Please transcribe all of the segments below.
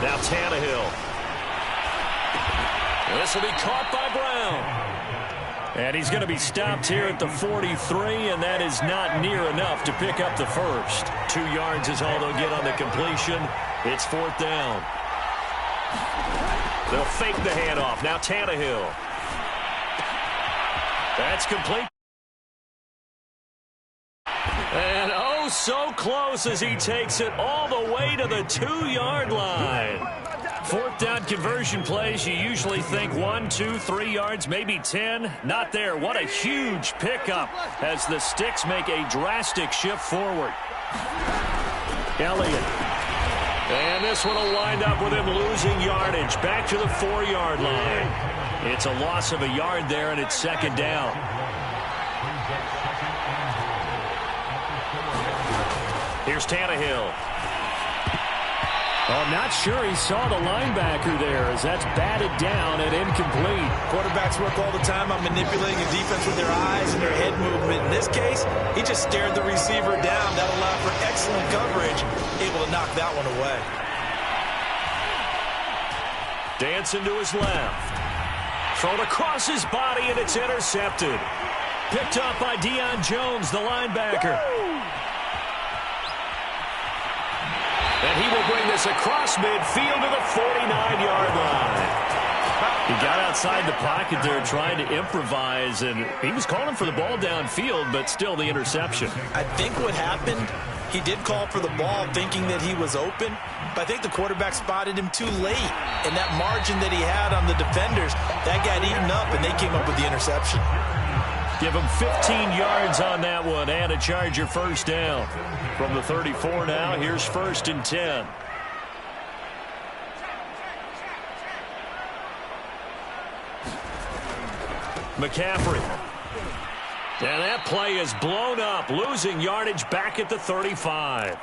Now Tannehill. This will be caught by Brown. And he's going to be stopped here at the 43, and that is not near enough to pick up the first. 2 yards is all they'll get on the completion. It's 4th down. They'll fake the handoff. Now Tannehill. That's complete. And oh, so close as he takes it all the way to the 2-yard line. 4th down conversion plays, you usually think 1, 2, 3 yards, maybe 10. Not there. What a huge pickup as the Sticks make a drastic shift forward. Elliott. And this one will wind up with him losing yardage. Back to the 4-yard line. It's a loss of a yard there, and it's 2nd down. Here's Tannehill. Oh, I'm not sure he saw the linebacker there as that's batted down and incomplete. Quarterbacks work all the time on manipulating a defense with their eyes and their head movement. In this case, he just stared the receiver down. That allowed for excellent coverage, able to knock that one away. Dancing to his left. Thrown across his body, and it's intercepted. Picked up by Deion Jones, the linebacker. And he will bring this across midfield to the 49-yard line. He got outside the pocket there trying to improvise, and he was calling for the ball downfield, but still the interception. I think what happened, he did call for the ball thinking that he was open, but I think the quarterback spotted him too late. And that margin that he had on the defenders, that got eaten up, and they came up with the interception. Give him 15 yards on that one and a Charger first down. From the 34 now, here's 1st and 10. McCaffrey. And that play is blown up, losing yardage back at the 35.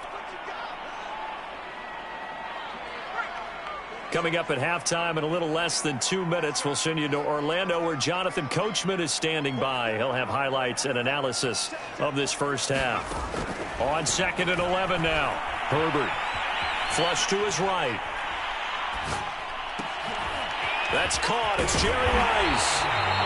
Coming up at halftime in a little less than 2 minutes, we'll send you to Orlando where Jonathan Coachman is standing by. He'll have highlights and analysis of this first half. On 2nd and 11 now. Herbert. Flush to his right. That's caught. It's Jerry Rice.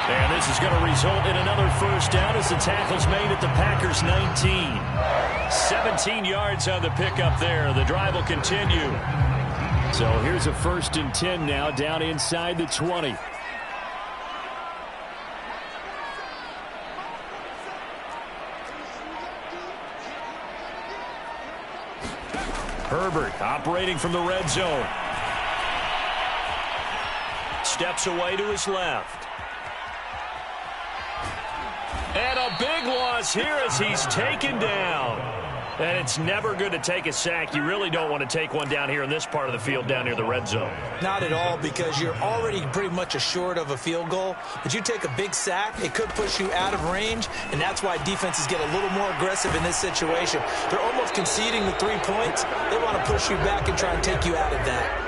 And this is going to result in another first down as the tackle's made at the Packers' 19. 17 yards on the pickup there. The drive will continue. So here's a 1st and 10 now down inside the 20. Herbert operating from the red zone. Steps away to his left. And a big loss here as he's taken down. And it's never good to take a sack. You really don't want to take one down here in this part of the field down near the red zone. Not at all, because you're already pretty much assured of a field goal. But you take a big sack, it could push you out of range, and that's why defenses get a little more aggressive in this situation. They're almost conceding the 3 points. They want to push you back and try and take you out of that.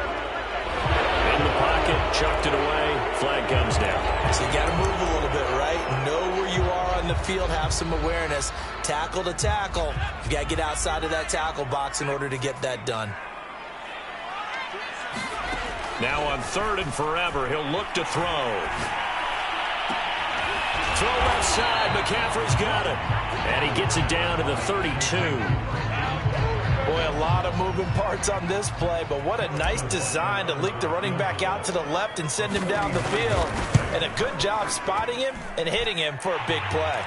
In the pocket, chucked it away, flag comes down. So you got to move a little bit, right? Know where you are on the field, have some awareness. Tackle to tackle. You got to get outside of that tackle box in order to get that done. Now on 3rd and forever, he'll look to throw. Throw left side, McCaffrey's got it. And he gets it down to the 32. Boy, a lot of moving parts on this play, but what a nice design to leak the running back out to the left and send him down the field. And a good job spotting him and hitting him for a big play.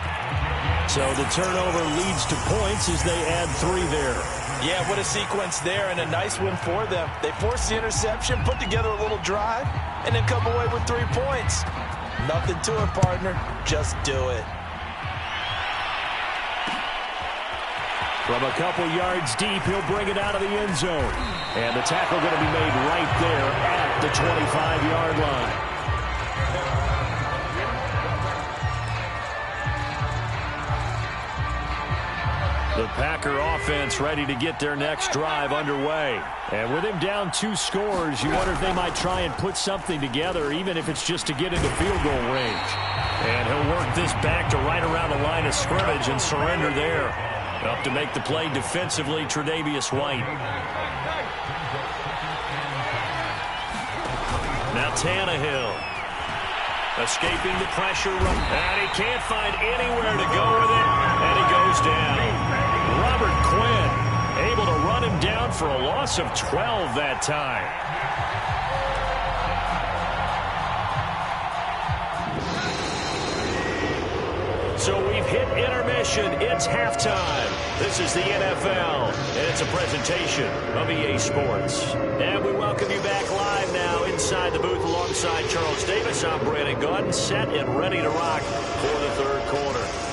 So the turnover leads to points as they add 3 there. Yeah, what a sequence there, and a nice win for them. They forced the interception, put together a little drive, and then come away with 3 points. Nothing to it, partner. Just do it. From a couple yards deep, he'll bring it out of the end zone. And the tackle going to be made right there at the 25-yard line. The Packer offense ready to get their next drive underway. And with him down 2 scores, you wonder if they might try and put something together, even if it's just to get into field goal range. And he'll work this back to right around the line of scrimmage and surrender there. Up to make the play defensively, Tre'Davious White. Now Tannehill. Escaping the pressure. And he can't find anywhere to go with it. And he goes down. Robert Quinn able to run him down for a loss of 12 that time. So we've hit intermission. It's halftime. This is the NFL, and it's a presentation of EA Sports. And we welcome you back live now inside the booth alongside Charles Davis. I'm Brandon Gaudin, set and ready to rock for the third quarter.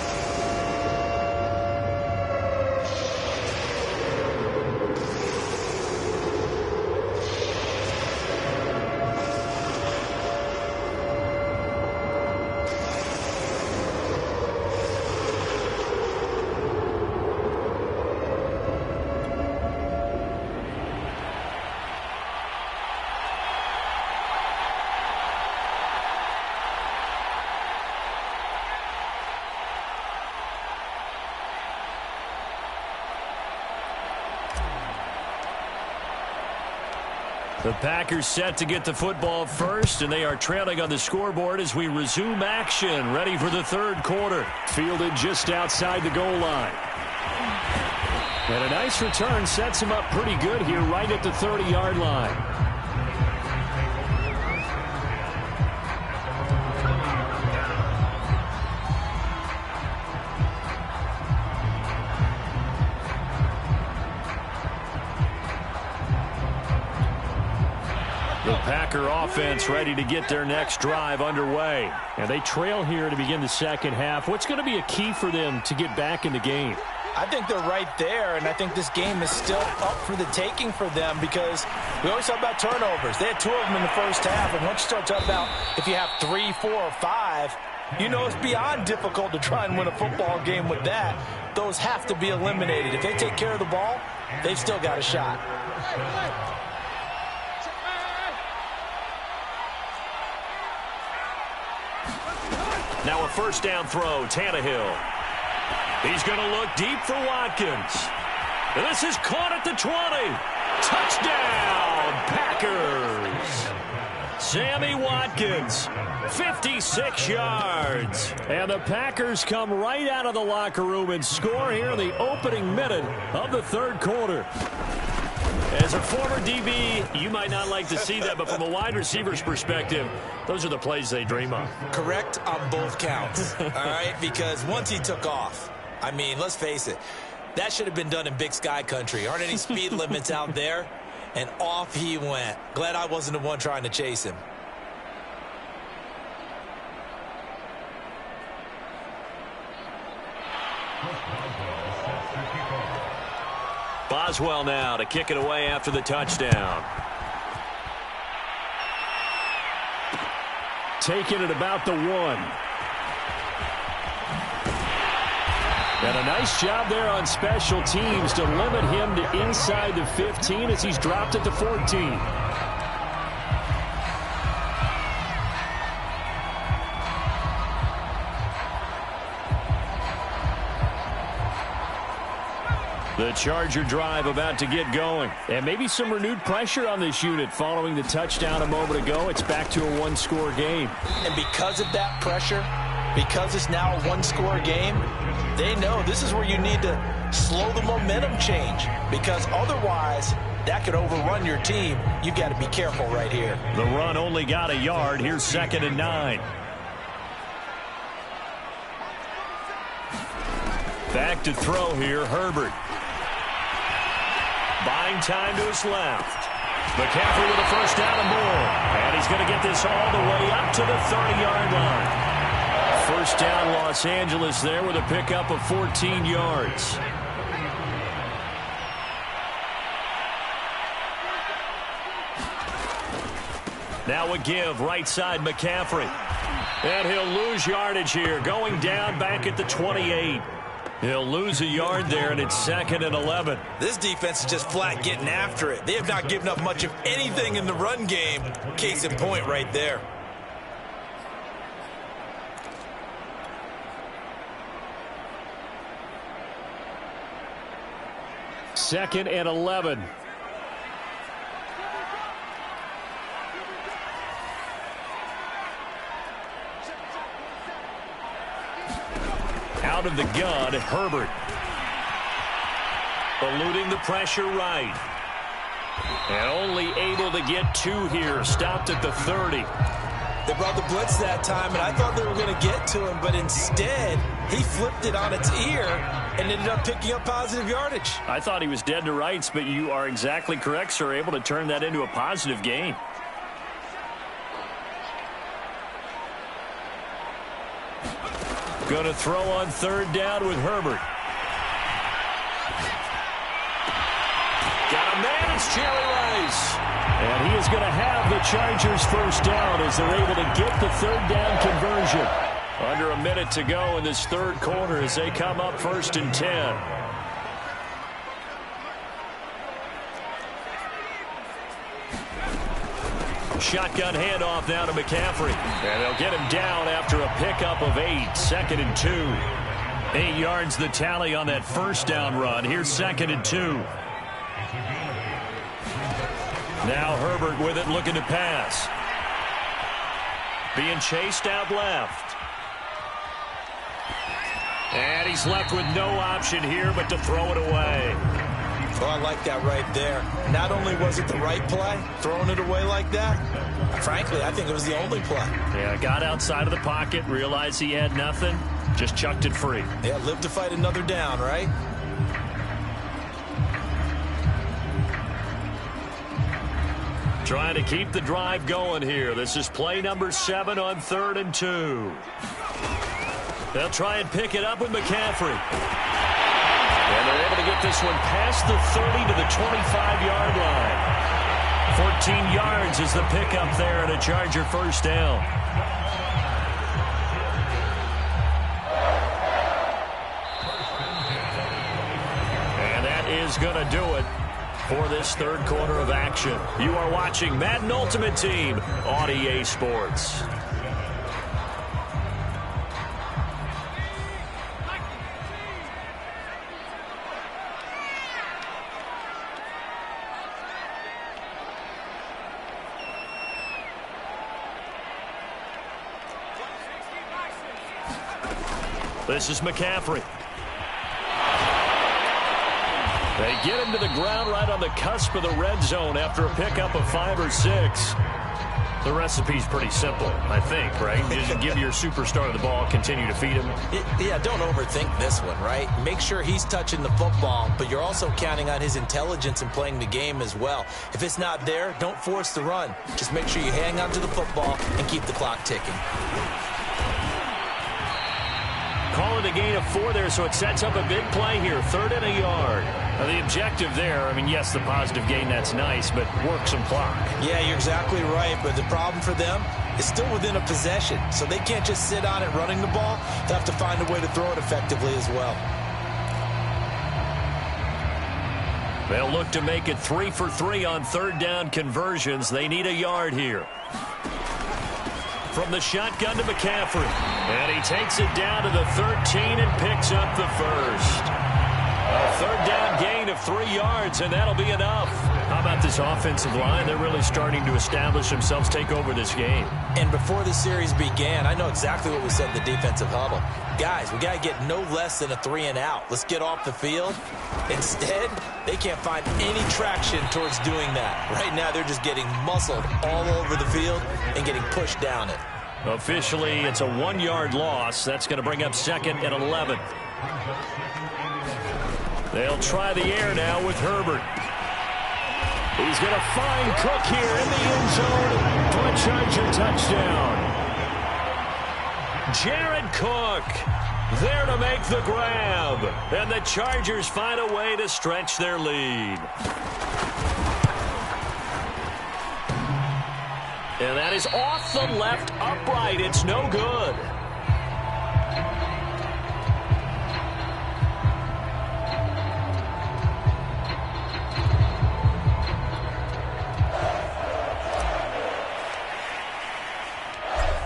The Packers set to get the football first, and they are trailing on the scoreboard as we resume action, ready for the third quarter. Fielded just outside the goal line. And a nice return sets him up pretty good here right at the 30-yard line. The Packer offense ready to get their next drive underway. And they trail here to begin the second half. What's going to be a key for them to get back in the game? I think they're right there, and I think this game is still up for the taking for them because we always talk about turnovers. They had 2 of them in the first half, and once you start talking about if you have 3, 4, or 5, you know it's beyond difficult to try and win a football game with that. Those have to be eliminated. If they take care of the ball, they've still got a shot. Now a first down throw, Tannehill. He's going to look deep for Watkins. And this is caught at the 20. Touchdown, Packers. Sammy Watkins, 56 yards. And the Packers come right out of the locker room and score here in the opening minute of the third quarter. As a former DB, you might not like to see that, but from a wide receiver's perspective, those are the plays they dream of. Correct on both counts, all right? Because once he took off, I mean, let's face it, that should have been done in Big Sky country. Aren't any speed limits out there? And off he went. Glad I wasn't the one trying to chase him. Boswell now to kick it away after the touchdown. Taking it about the 1. And a nice job there on special teams to limit him to inside the 15 as he's dropped it to 14. The Charger drive about to get going. And maybe some renewed pressure on this unit following the touchdown a moment ago. It's back to a one-score game. And because of that pressure, because it's now a one-score game, they know this is where you need to slow the momentum change. Because otherwise, that could overrun your team. You've got to be careful right here. The run only got a yard. Here's 2nd and 9. Back to throw here, Herbert. Buying time to his left. McCaffrey with a first down and more. And he's going to get this all the way up to the 30-yard line. First down, Los Angeles there with a pickup of 14 yards. Now a give, right side McCaffrey. And he'll lose yardage here, going down back at the 28. He'll lose a yard there, and it's 2nd and 11. This defense is just flat getting after it. They have not given up much of anything in the run game. Case in point right there. Second and 11. Out of the gun, Herbert. Eluding the pressure right. And only able to get 2 here. Stopped at the 30. They brought the blitz that time, and I thought they were going to get to him, but instead, he flipped it on its ear and ended up picking up positive yardage. I thought he was dead to rights, but you are exactly correct, sir. Able to turn that into a positive gain. Going to throw on 3rd down with Herbert. Got a man, it's Jerry Rice. And he is going to have the Chargers first down as they're able to get the 3rd down conversion. Under a minute to go in this 3rd quarter as they come up 1st and 10. Shotgun handoff now to McCaffrey. And they'll get him down after a pickup of 8. 2nd and 2. 8 yards the tally on that 1st down run. Here's 2nd and 2. Now Herbert with it, looking to pass. Being chased out left. And he's left with no option here but to throw it away. Oh, I like that right there. Not only was it the right play, throwing it away like that, frankly, I think it was the only play. Yeah, got outside of the pocket, realized he had nothing, just chucked it free. Yeah, live to fight another down, right? Trying to keep the drive going here. This is play number 7 on 3rd and 2. They'll try and pick it up with McCaffrey. And they're able to get this one past the 30 to the 25-yard line. 14 yards is the pickup there and a Charger first down. And that is going to do it for this 3rd quarter of action. You are watching Madden Ultimate Team on EA Sports. This is McCaffrey. They get him to the ground right on the cusp of the red zone after a pickup of 5 or 6. The recipe's pretty simple, I think, right? Just give your superstar the ball, continue to feed him. Yeah, don't overthink this one, right? Make sure he's touching the football, but you're also counting on his intelligence in playing the game as well. If it's not there, don't force the run. Just make sure you hang on to the football and keep the clock ticking. Calling a gain of 4 there, so it sets up a big play here. 3rd and a yard. Now the objective there, I mean, yes, the positive gain, that's nice, but work some clock. Yeah, you're exactly right, but the problem for them is still within a possession, so they can't just sit on it running the ball. They have to find a way to throw it effectively as well. They'll look to make it 3 for 3 on 3rd down conversions. They need a yard here. From the shotgun to McCaffrey. And he takes it down to the 13 and picks up the first. A 3rd down gain of 3 yards, and that'll be enough. How about this offensive line? They're really starting to establish themselves, take over this game. And before the series began, I know exactly what we said in the defensive huddle. Guys, we got to get no less than a 3 and out. Let's get off the field. Instead, they can't find any traction towards doing that. Right now, they're just getting muscled all over the field and getting pushed down it. Officially, it's a 1-yard loss. That's going to bring up 2nd and 11. They'll try the air now with Herbert. He's going to find Cook here in the end zone for a Charger touchdown. Jared Cook there to make the grab. And the Chargers find a way to stretch their lead. And that is off the left upright. It's no good.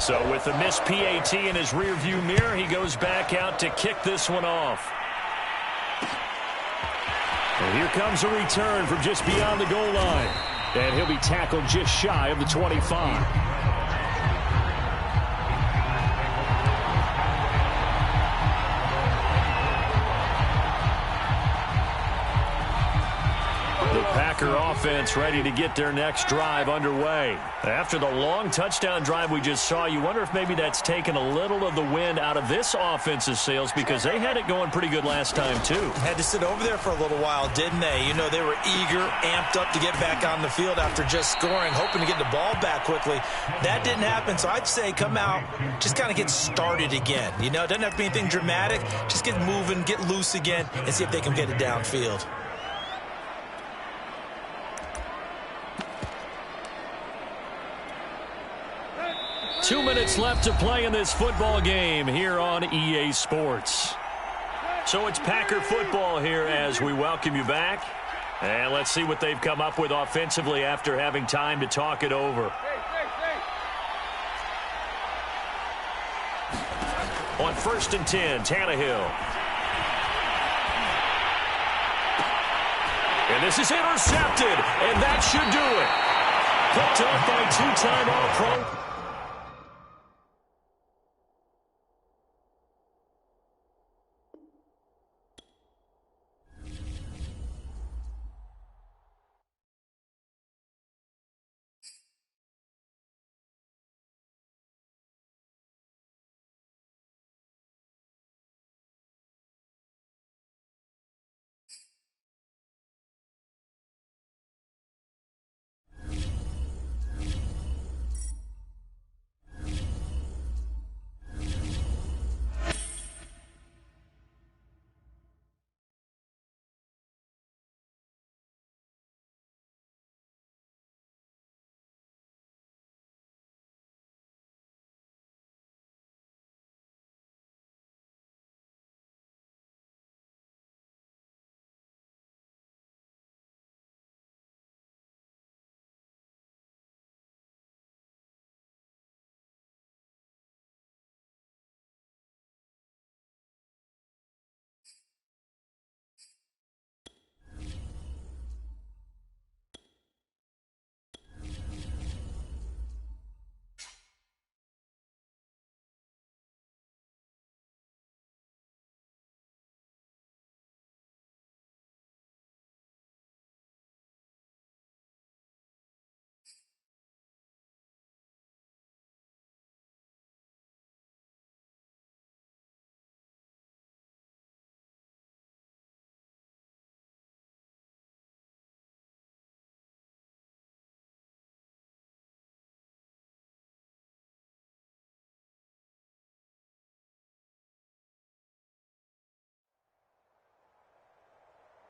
So with the missed PAT in his rearview mirror, he goes back out to kick this one off. And here comes a return from just beyond the goal line. And he'll be tackled just shy of the 25. Packer offense ready to get their next drive underway. After the long touchdown drive we just saw, you wonder if maybe that's taken a little of the wind out of this offense's sails because they had it going pretty good last time, too. Had to sit over there for a little while, didn't they? You know, they were eager, amped up to get back on the field after just scoring, hoping to get the ball back quickly. That didn't happen, so I'd say come out, just kind of get started again. You know, it doesn't have to be anything dramatic. Just get moving, get loose again, and see if they can get it downfield. Two minutes left to play in this football game here on EA Sports. So it's Packer football here as we welcome you back. And let's see what they've come up with offensively after having time to talk it over. On 1st and 10, Tannehill. And this is intercepted, and that should do it. Picked up by two-time All-Pro.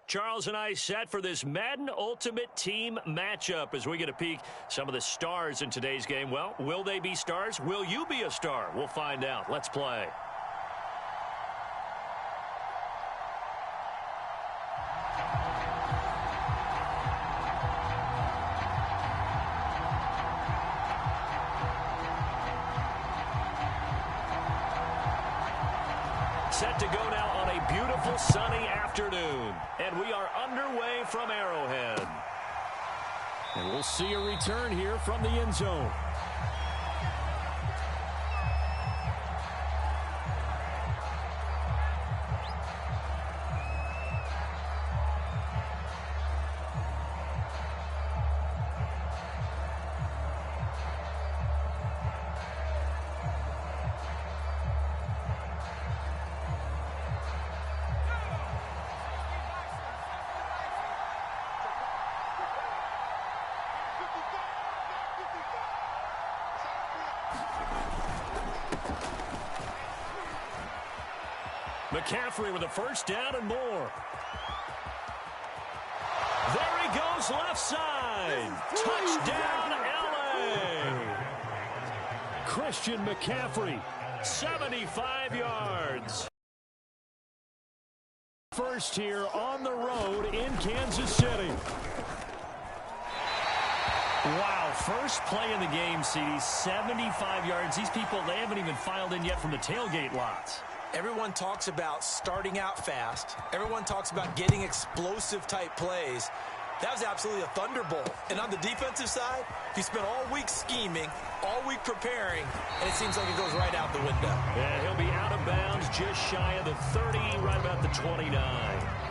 Charles and I set for this Madden Ultimate Team matchup as we get a peek some of the stars in today's game. Well, will they be stars? Will you be a star? We'll find out. Let's play. Set to go now on a beautiful sunny afternoon. And we are underway from Arrowhead. And we'll see a return here from the end zone. McCaffrey with a first down and more. There he goes left side. Touchdown, L.A. Christian McCaffrey, 75 yards. First here on the road in Kansas City. Wow, first play in the game, CD, 75 yards. These people, they haven't even filed in yet from the tailgate lots. Everyone talks about starting out fast. Everyone talks about getting explosive-type plays. That was absolutely a thunderbolt. And on the defensive side, he spent all week scheming, all week preparing, and it seems like it goes right out the window. Yeah, he'll be out of bounds just shy of the 30, right about the 29.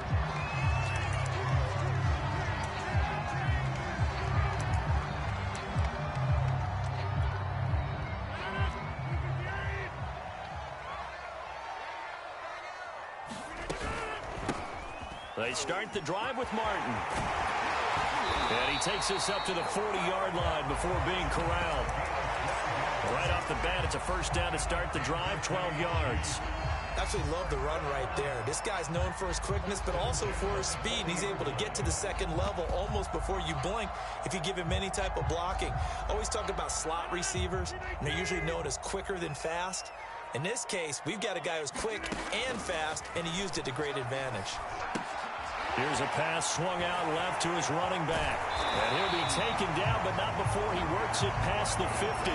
They start the drive with Martin. And he takes us up to the 40-yard line before being corralled. Right off the bat, it's a first down to start the drive, 12 yards. Absolutely love the run right there. This guy's known for his quickness, but also for his speed. He's able to get to the second level almost before you blink if you give him any type of blocking. Always talk about slot receivers, and they're usually known as quicker than fast. In this case, we've got a guy who's quick and fast, and he used it to great advantage. Here's a pass swung out left to his running back. And he'll be taken down, but not before he works it past the 50.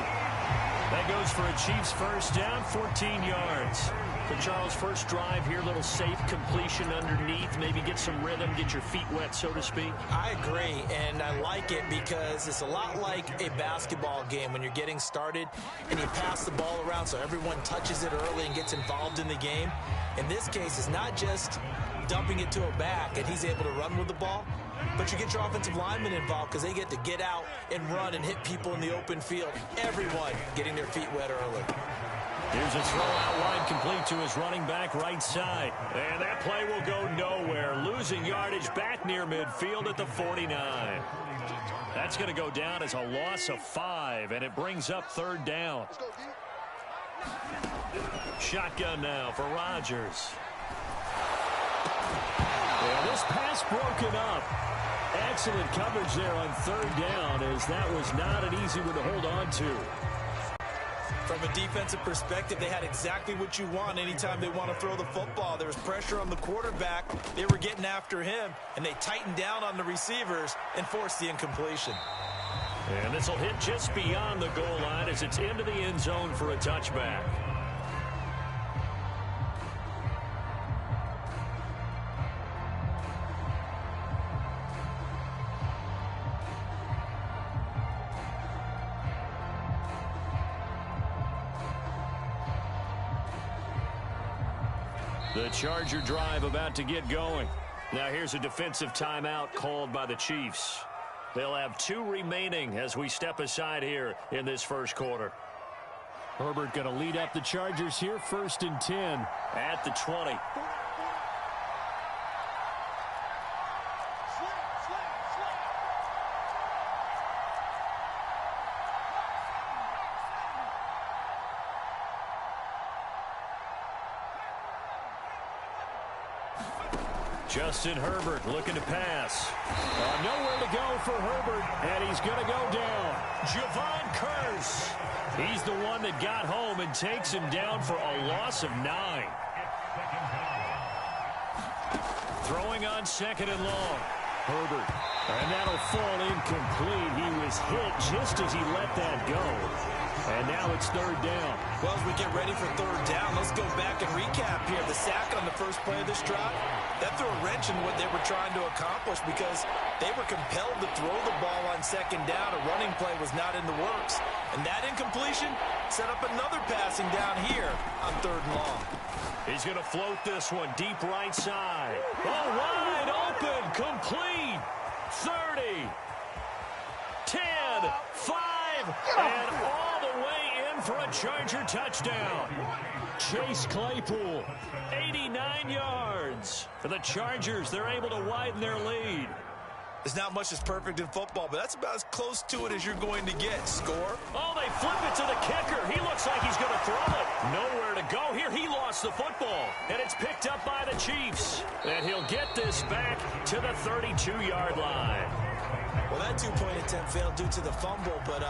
That goes for a Chiefs first down, 14 yards. For Charles, first drive here, little safe completion underneath. Maybe get some rhythm, get your feet wet, so to speak. I agree, and I like it because it's a lot like a basketball game when you're getting started and you pass the ball around so everyone touches it early and gets involved in the game. In this case, it's not just dumping it to a back and he's able to run with the ball, but you get your offensive linemen involved because they get to get out and run and hit people in the open field. Everyone getting their feet wet early. Here's a throw out wide complete to his running back right side. And that play will go nowhere. Losing yardage back near midfield at the 49. That's going to go down as a loss of 5, and it brings up third down. Shotgun now for Rodgers. And this pass broken up. Excellent coverage there on third down, as that was not an easy one to hold on to. From a defensive perspective, they had exactly what you want anytime they want to throw the football. There was pressure on the quarterback. They were getting after him, and they tightened down on the receivers and forced the incompletion. And this will hit just beyond the goal line as it's into the end zone for a touchback. The Charger drive about to get going. Now here's a defensive timeout called by the Chiefs. They'll have 2 remaining as we step aside here in this first quarter. Herbert going to lead up the Chargers here, 1st and 10 at the 20. Justin Herbert looking to pass. Nowhere to go for Herbert, and he's going to go down. Javon Curse. He's the one that got home and takes him down for a loss of 9. Throwing on 2nd and long. Herbert. And that'll fall incomplete. He was hit just as he let that go. And now it's 3rd down. Well, as we get ready for 3rd down, let's go back and recap here. The sack on the first play of this drive, that threw a wrench in what they were trying to accomplish because they were compelled to throw the ball on 2nd down. A running play was not in the works. And that incompletion set up another passing down here on 3rd and long. He's going to float this one deep right side. Oh, wide open, complete. 30, 10, 5, and all the way in for a Charger touchdown. Chase Claypool, 89 yards. For the Chargers, they're able to widen their lead. There's not much that's perfect in football, but that's about as close to it as you're going to get. Score. Oh, they flip it to the kicker. He looks like he's going to throw it. Nowhere to go here. He lost the football, and it's picked up by the Chiefs. And he'll get this back to the 32-yard line. Well, that two-point attempt failed due to the fumble, but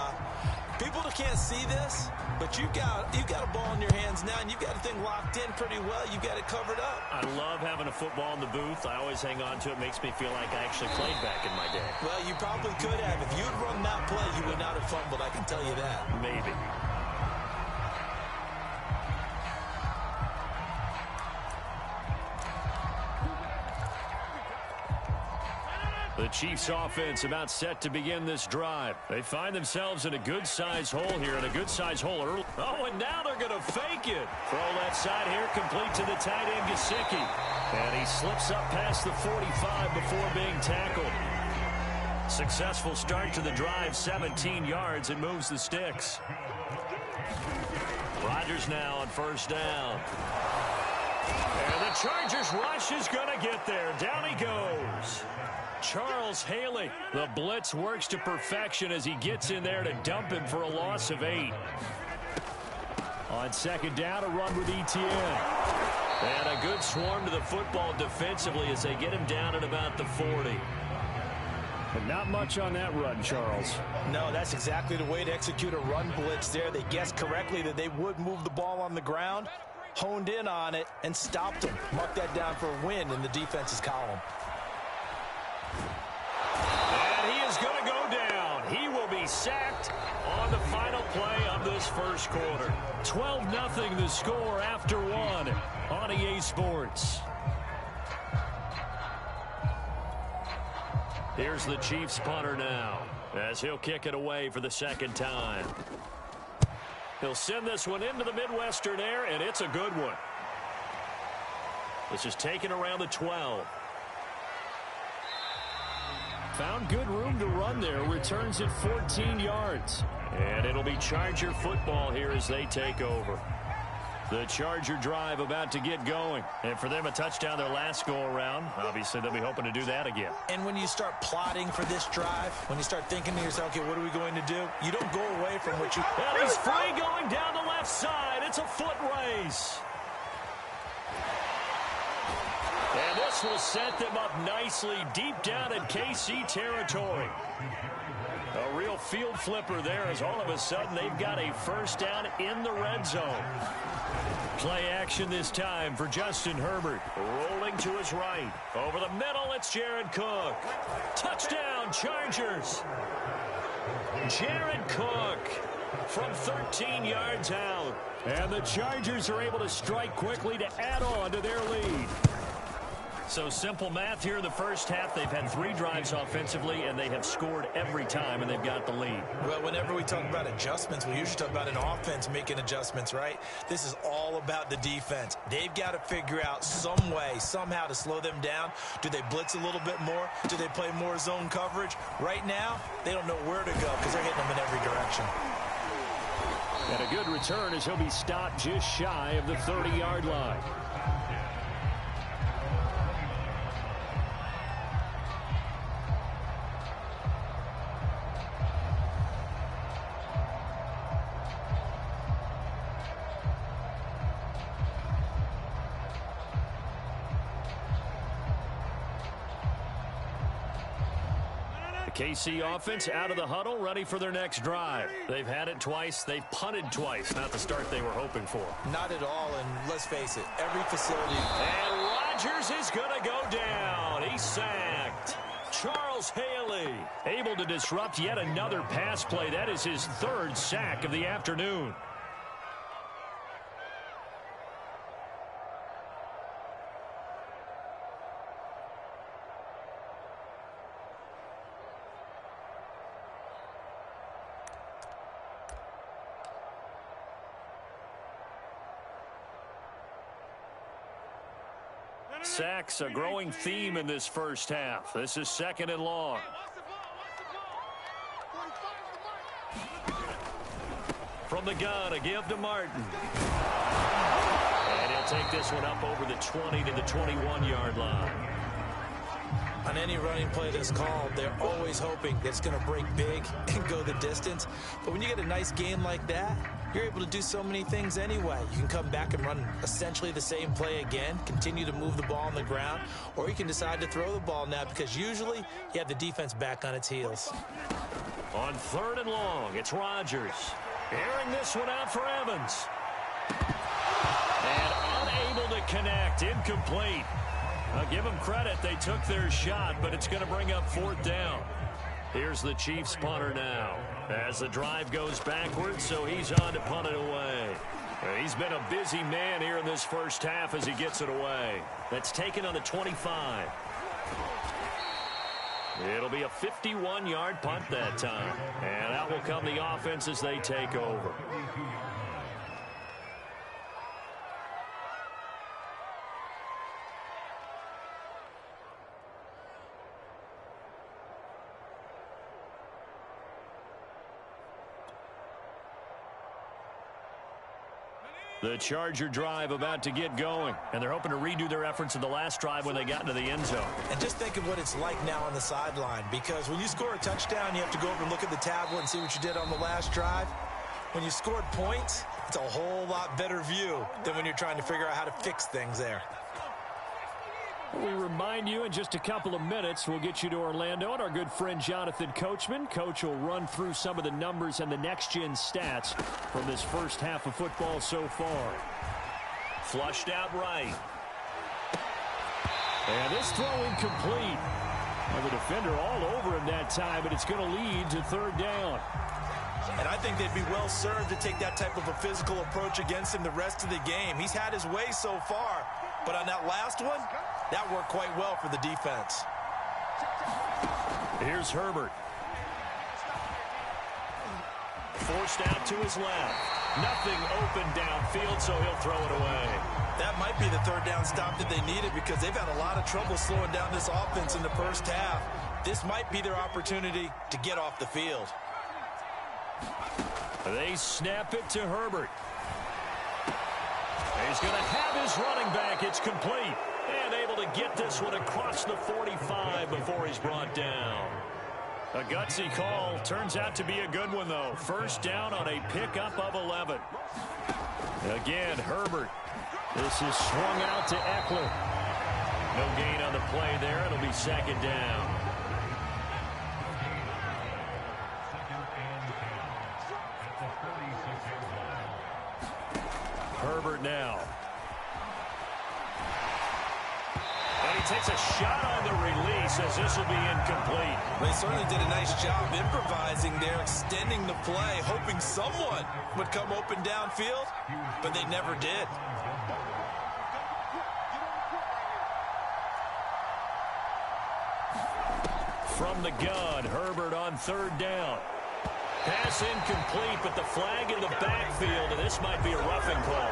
people can't see this, but you've got a ball in your hands now, and you've got the thing locked in pretty well. You've got it covered up. I love having a football in the booth. I always hang on to it. Makes me feel like I actually played back in my day. Well, you probably could have. If you'd run that play, you would not have fumbled, I can tell you that. Maybe. The Chiefs offense about set to begin this drive. They find themselves in a good-sized hole here, and a good-sized hole early. Oh, and now they're going to fake it. Throw that side here, complete to the tight end, Gesicki. And he slips up past the 45 before being tackled. Successful start to the drive, 17 yards, and moves the sticks. Rodgers now on 1st down. And the Chargers rush is going to get there. Down he goes. Charles Haley. The blitz works to perfection as he gets in there to dump him for a loss of 8. On second down, a run with ETN. And a good swarm to the football defensively as they get him down at about the 40. But not much on that run, Charles. No, that's exactly the way to execute a run blitz there. They guessed correctly that they would move the ball on the ground, honed in on it, and stopped them. Mark that down for a win in the defense's column. And he is going to go down. He will be sacked on the final play of this first quarter. 12-0 the score after 1 on EA Sports. Here's the Chiefs punter now as he'll kick it away for the second time. He'll send this one into the Midwestern air, and it's a good one. This is taken around the 12. Found good room to run there. Returns at 14 yards. And it'll be Charger football here as they take over. The Charger drive about to get going. And for them, a touchdown their last go-around. Obviously, they'll be hoping to do that again. And when you start plotting for this drive, when you start thinking to yourself, okay, what are we going to do? You don't go away from what you... And he's free going down the left side. It's a foot race. And this will set them up nicely deep down in KC territory. A real field flipper there as all of a sudden they've got a first down in the red zone. Play action this time for Justin Herbert. Rolling to his right. Over the middle, it's Jared Cook. Touchdown, Chargers. Jared Cook from 13 yards out. And the Chargers are able to strike quickly to add on to their lead. So simple math here in the first half. They've had 3 drives offensively, and they have scored every time, and they've got the lead. Well, whenever we talk about adjustments, we usually talk about an offense making adjustments, right? This is all about the defense. They've got to figure out some way, somehow to slow them down. Do they blitz a little bit more? Do they play more zone coverage? Right now, they don't know where to go because they're hitting them in every direction. And a good return as he'll be stopped just shy of the 30-yard line. KC offense out of the huddle, ready for their next drive. They've had it twice. They've punted twice. Not the start they were hoping for. Not at all, and let's face it, every facility... And Rodgers is going to go down. He's sacked. Charles Haley able to disrupt yet another pass play. That is his 3rd sack of the afternoon. Sacks, a growing theme in this first half. This is 2nd and long. From the gun, a give to Martin. And he'll take this one up over the 20 to the 21-yard line. On any running play that's called, they're always hoping that it's going to break big and go the distance. But when you get a nice game like that, you're able to do so many things anyway. You can come back and run essentially the same play again, continue to move the ball on the ground, or you can decide to throw the ball now because usually you have the defense back on its heels. On 3rd and long, it's Rodgers. Airing this one out for Evans. And unable to connect, incomplete. I'll give them credit. They took their shot, but it's going to bring up 4th down. Here's the Chiefs punter now as the drive goes backwards, so he's on to punt it away. He's been a busy man here in this first half as he gets it away. That's taken on the 25. It'll be a 51-yard punt that time. And out will come the offense as they take over. The Charger drive about to get going, and they're hoping to redo their efforts in the last drive when they got into the end zone. And just think of what it's like now on the sideline, because when you score a touchdown, you have to go over and look at the tablet and see what you did on the last drive. When you scored points, it's a whole lot better view than when you're trying to figure out how to fix things there. We remind you in just a couple of minutes, we'll get you to Orlando and our good friend Jonathan Coachman. Coach will run through some of the numbers and the next-gen stats from this first half of football so far. Flushed out right. And this throw incomplete. Well, the defender all over him that time, but it's going to lead to third down. And I think they'd be well served to take that type of a physical approach against him the rest of the game. He's had his way so far, but on that last one, that worked quite well for the defense. Here's Herbert. Forced out to his left. Nothing open downfield, so he'll throw it away. That might be the third down stop that they needed, because they've had a lot of trouble slowing down this offense in the first half. This might be their opportunity to get off the field. They snap it to Herbert. He's going to have his running back. It's complete. And able to get this one across the 45 before he's brought down. A gutsy call. Turns out to be a good one, though. First down on a pickup of 11. Again, Herbert. This is swung out to Eckler. No gain on the play there. It'll be second down. Herbert now. And he takes a shot on the release as this will be incomplete. They certainly did a nice job improvising there, extending the play, hoping someone would come open downfield, but they never did. From the gun, Herbert on third down. Pass incomplete, but the flag in the backfield, and this might be a roughing call.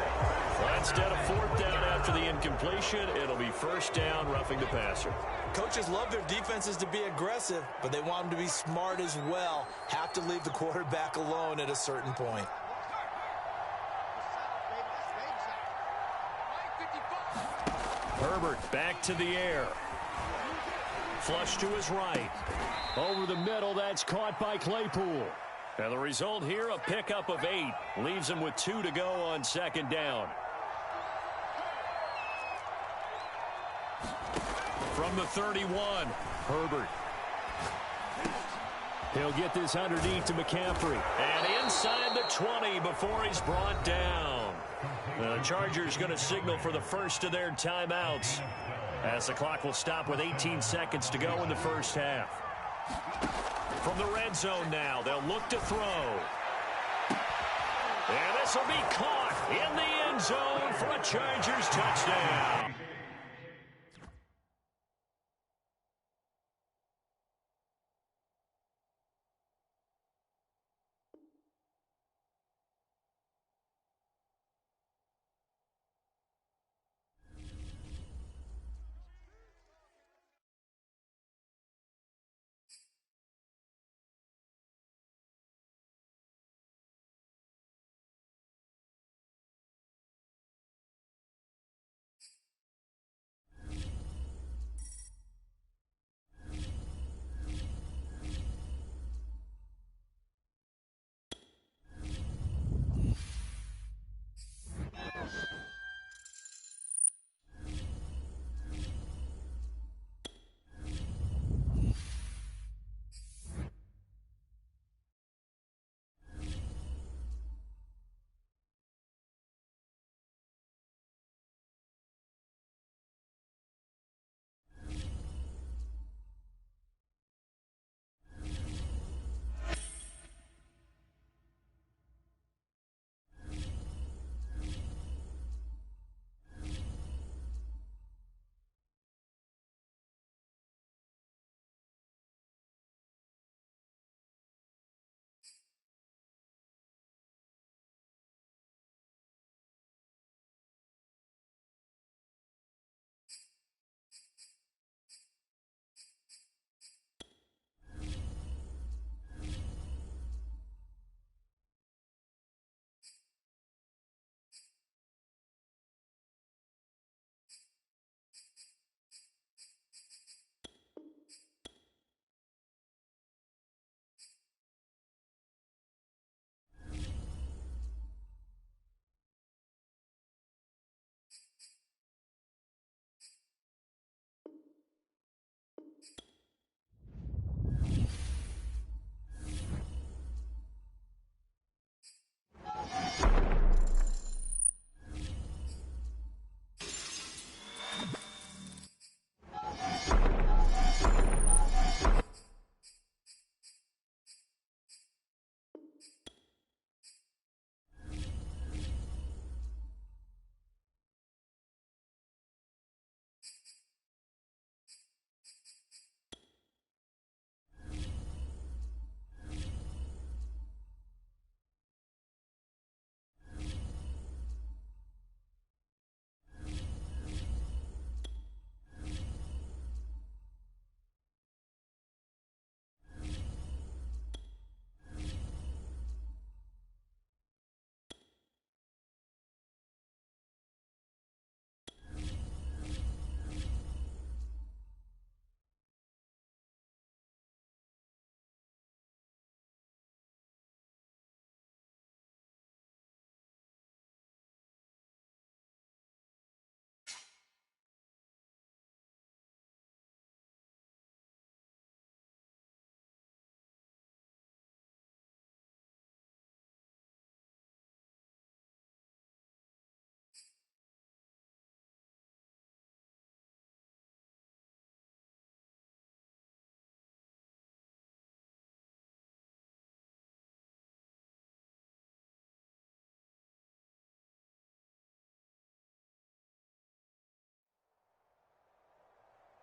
Well, instead of fourth down after the incompletion, it'll be first down, roughing the passer. Coaches love their defenses to be aggressive, but they want them to be smart as well. Have to leave the quarterback alone at a certain point. Herbert back to the air. Flush to his right. Over the middle, that's caught by Claypool. And the result here, a pickup of 8. Leaves him with 2 to go on second down. From the 31, Herbert. He'll get this underneath to McCaffrey. And inside the 20 before he's brought down. The Chargers going to signal for the first of their timeouts, as the clock will stop with 18 seconds to go in the first half. From the red zone now, they'll look to throw. And this will be caught in the end zone for a Chargers touchdown.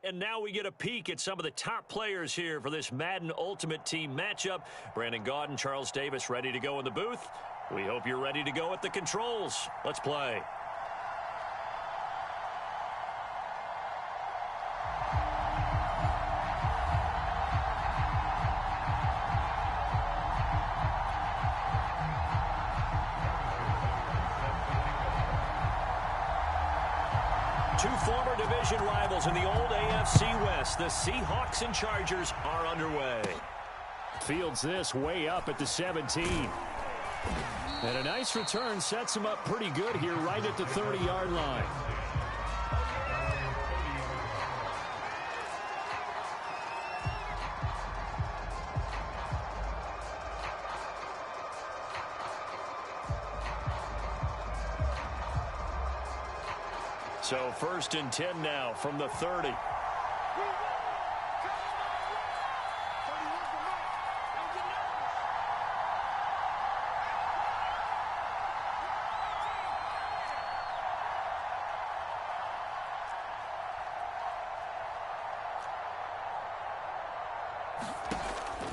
And now we get a peek at some of the top players here for this Madden Ultimate Team matchup. Brandon Gaudin, Charles Davis ready to go in the booth. We hope you're ready to go at the controls. Let's play. Two former division rivals in the old AFC West. The Seahawks and Chargers are underway. Fields this way up at the 17. And a nice return sets him up pretty good here right at the 30-yard line. So 1st and 10 now from the 30.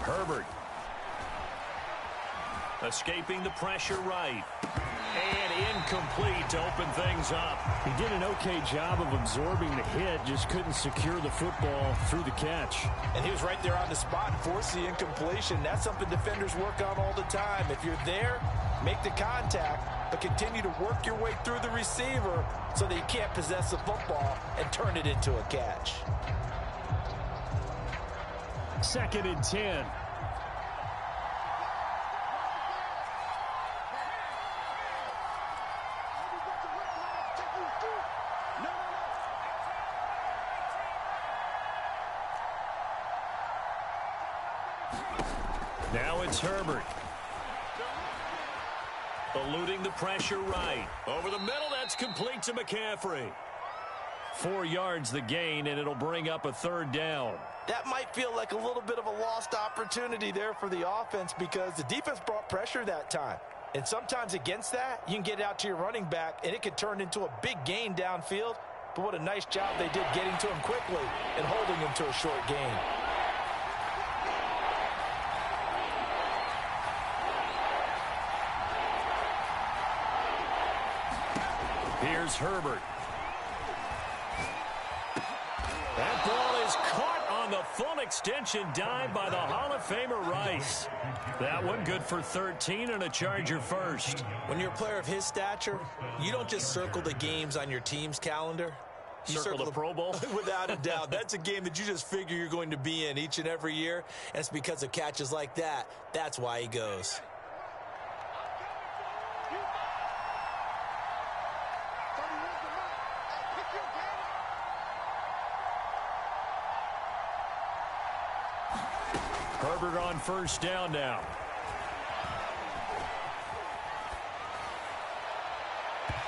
Herbert. Escaping the pressure right. And incomplete to open things up. He did an okay job of absorbing the hit, just couldn't secure the football through the catch. And he was right there on the spot and forced the incompletion. That's something defenders work on all the time. If you're there, make the contact, but continue to work your way through the receiver so that you can't possess the football and turn it into a catch. 2nd and 10. Now it's Herbert. Eluding the pressure right. Over the middle, that's complete to McCaffrey. 4 yards the gain, and it'll bring up a 3rd down. That might feel like a little bit of a lost opportunity there for the offense because the defense brought pressure that time. And sometimes against that, you can get it out to your running back, and it could turn into a big gain downfield. But what a nice job they did getting to him quickly and holding him to a short gain. Here's Herbert. That ball is caught on the full extension dive by the Hall of Famer Rice. That one good for 13 and a Charger first. When you're a player of his stature, you don't just circle the games on your team's calendar. You circle the Pro Bowl? Without a doubt. That's a game that you just figure you're going to be in each and every year. And it's because of catches like that. That's why he goes. Herbert on 1st down now.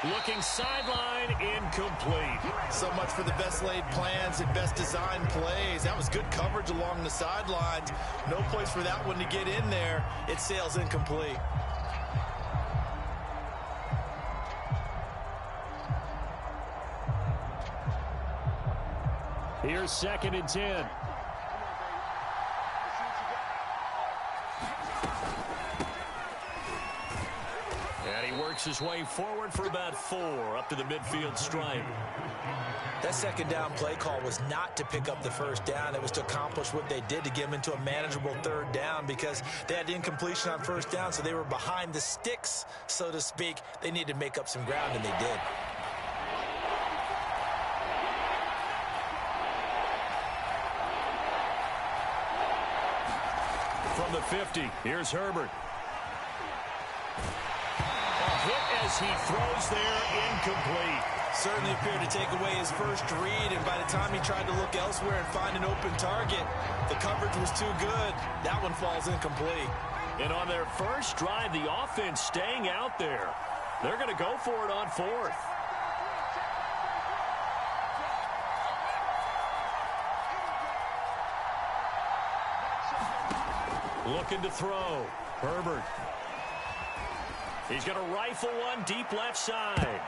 Looking sideline, incomplete. So much for the best laid plans and best designed plays. That was good coverage along the sidelines. No place for that one to get in there. It sails incomplete. Here's 2nd and 10. Works his way forward for about 4 up to the midfield stripe. That 2nd down play call was not to pick up the 1st down. It was to accomplish what they did to get him into a manageable 3rd down because they had incompletion on 1st down, so they were behind the sticks, so to speak. They needed to make up some ground, and they did. From the 50, here's Herbert. Hit as he throws there, incomplete. Certainly appeared to take away his first read, and by the time he tried to look elsewhere and find an open target, the coverage was too good. That one falls incomplete. And on their first drive, the offense staying out there. They're going to go for it on 4th. Looking to throw. Herbert. He's going to rifle one deep left side.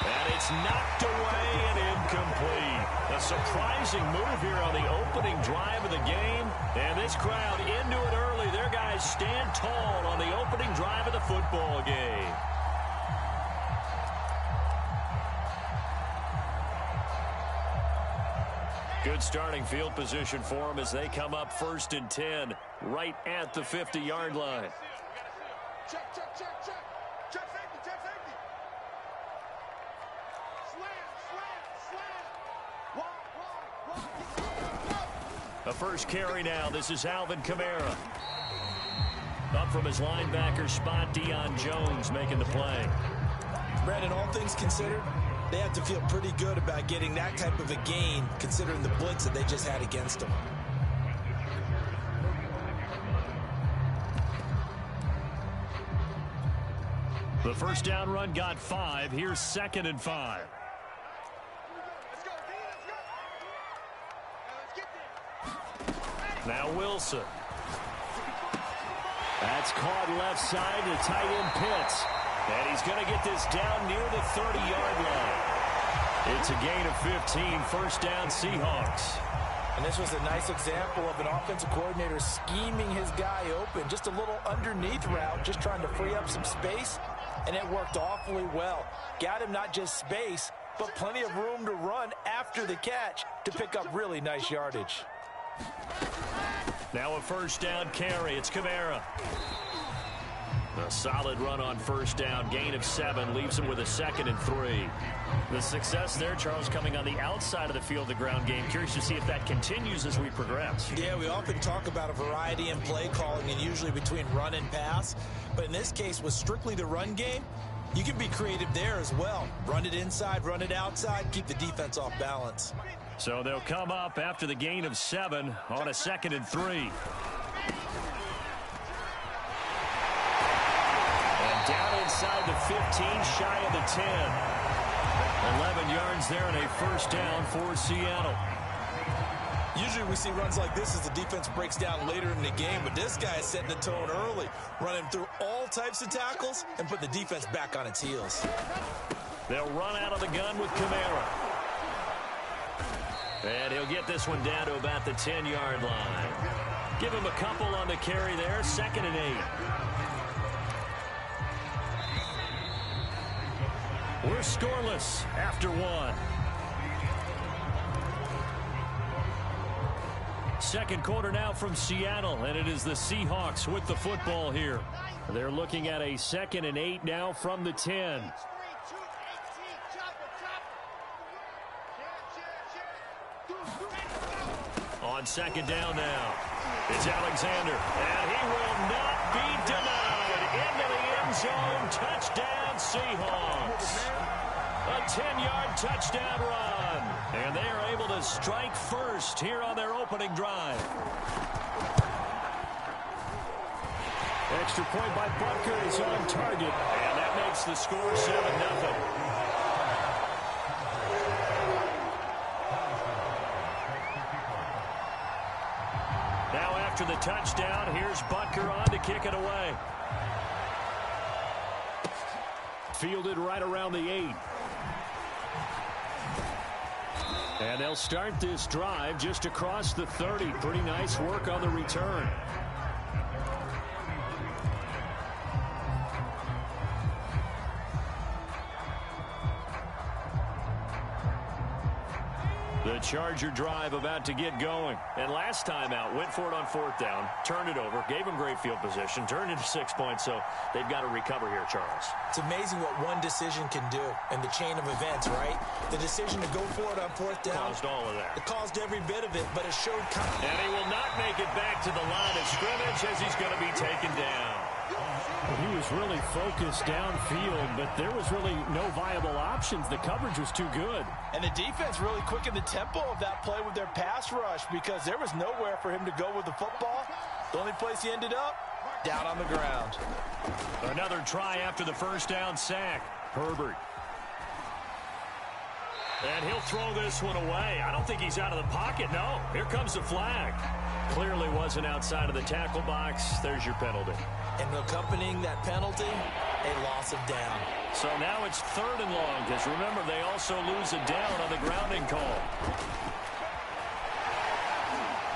And it's knocked away and incomplete. A surprising move here on the opening drive of the game. And this crowd into it early. Their guys stand tall on the opening drive of the football game. Good starting field position for them as they come up 1st and 10 right at the 50-yard line. Check, check, check, check. Check safety, check safety. A first carry now. This is Alvin Kamara. Up from his linebacker spot, Deion Jones making the play. Brandon, all things considered, they have to feel pretty good about getting that type of a gain, considering the blitz that they just had against them. The first down run got 5. Here's 2nd and 5. Now Wilson. That's caught left side to tight end Pitts. And he's going to get this down near the 30-yard line. It's a gain of 15, first down Seahawks. And this was a nice example of an offensive coordinator scheming his guy open. Just a little underneath route, just trying to free up some space. And it worked awfully well. Got him not just space, but plenty of room to run after the catch to pick up really nice yardage. Now a first down carry. It's Kamara. A solid run on first down. Gain of 7 leaves him with a 2nd and 3. The success there, Charles, coming on the outside of the field, the ground game. Curious to see if that continues as we progress. Yeah, we often talk about a variety in play calling and usually between run and pass. But in this case, with strictly the run game, you can be creative there as well. Run it inside, run it outside, keep the defense off balance. So they'll come up after the gain of 7 on a 2nd and 3. And down inside the 15, shy of the 10. 11 yards there and a first down for Seattle. Usually we see runs like this as the defense breaks down later in the game, but this guy is setting the tone early, running through all types of tackles and put the defense back on its heels. They'll run out of the gun with Kamara. And he'll get this one down to about the 10-yard line. Give him a couple on the carry there, 2nd and 8. We're scoreless after 1. Second quarter now from Seattle, and it is the Seahawks with the football here. They're looking at a 2nd and 8 now from the 10. On 2nd down now, it's Alexander, and he will not be denied. Into the end zone, touchdown Seahawks. A 10-yard touchdown run. And they are able to strike first here on their opening drive. Extra point by Butker is on target. And that makes the score 7-0. Now after the touchdown, here's Butker on to kick it away. Fielded right around the 8. And they'll start this drive just across the 30. Pretty nice work on the return. The Charger drive about to get going. And last time out, went for it on 4th down, turned it over, gave them great field position, turned into 6 points, so they've got to recover here, Charles. It's amazing what one decision can do in the chain of events, right? The decision to go for it on 4th down. Caused all of that. It caused every bit of it, but it showed confidence. And he will not make it back to the line of scrimmage as he's going to be taken down. Well, he was really focused downfield, but there was really no viable options. The coverage was too good. And the defense really quickened the tempo of that play with their pass rush because there was nowhere for him to go with the football. The only place he ended up, down on the ground. Another try after the first down sack. Herbert. And he'll throw this one away. I don't think he's out of the pocket. No, here comes the flag. Clearly wasn't outside of the tackle box. There's your penalty. And accompanying that penalty, a loss of down. So now it's 3rd and long, because remember, they also lose a down on the grounding call.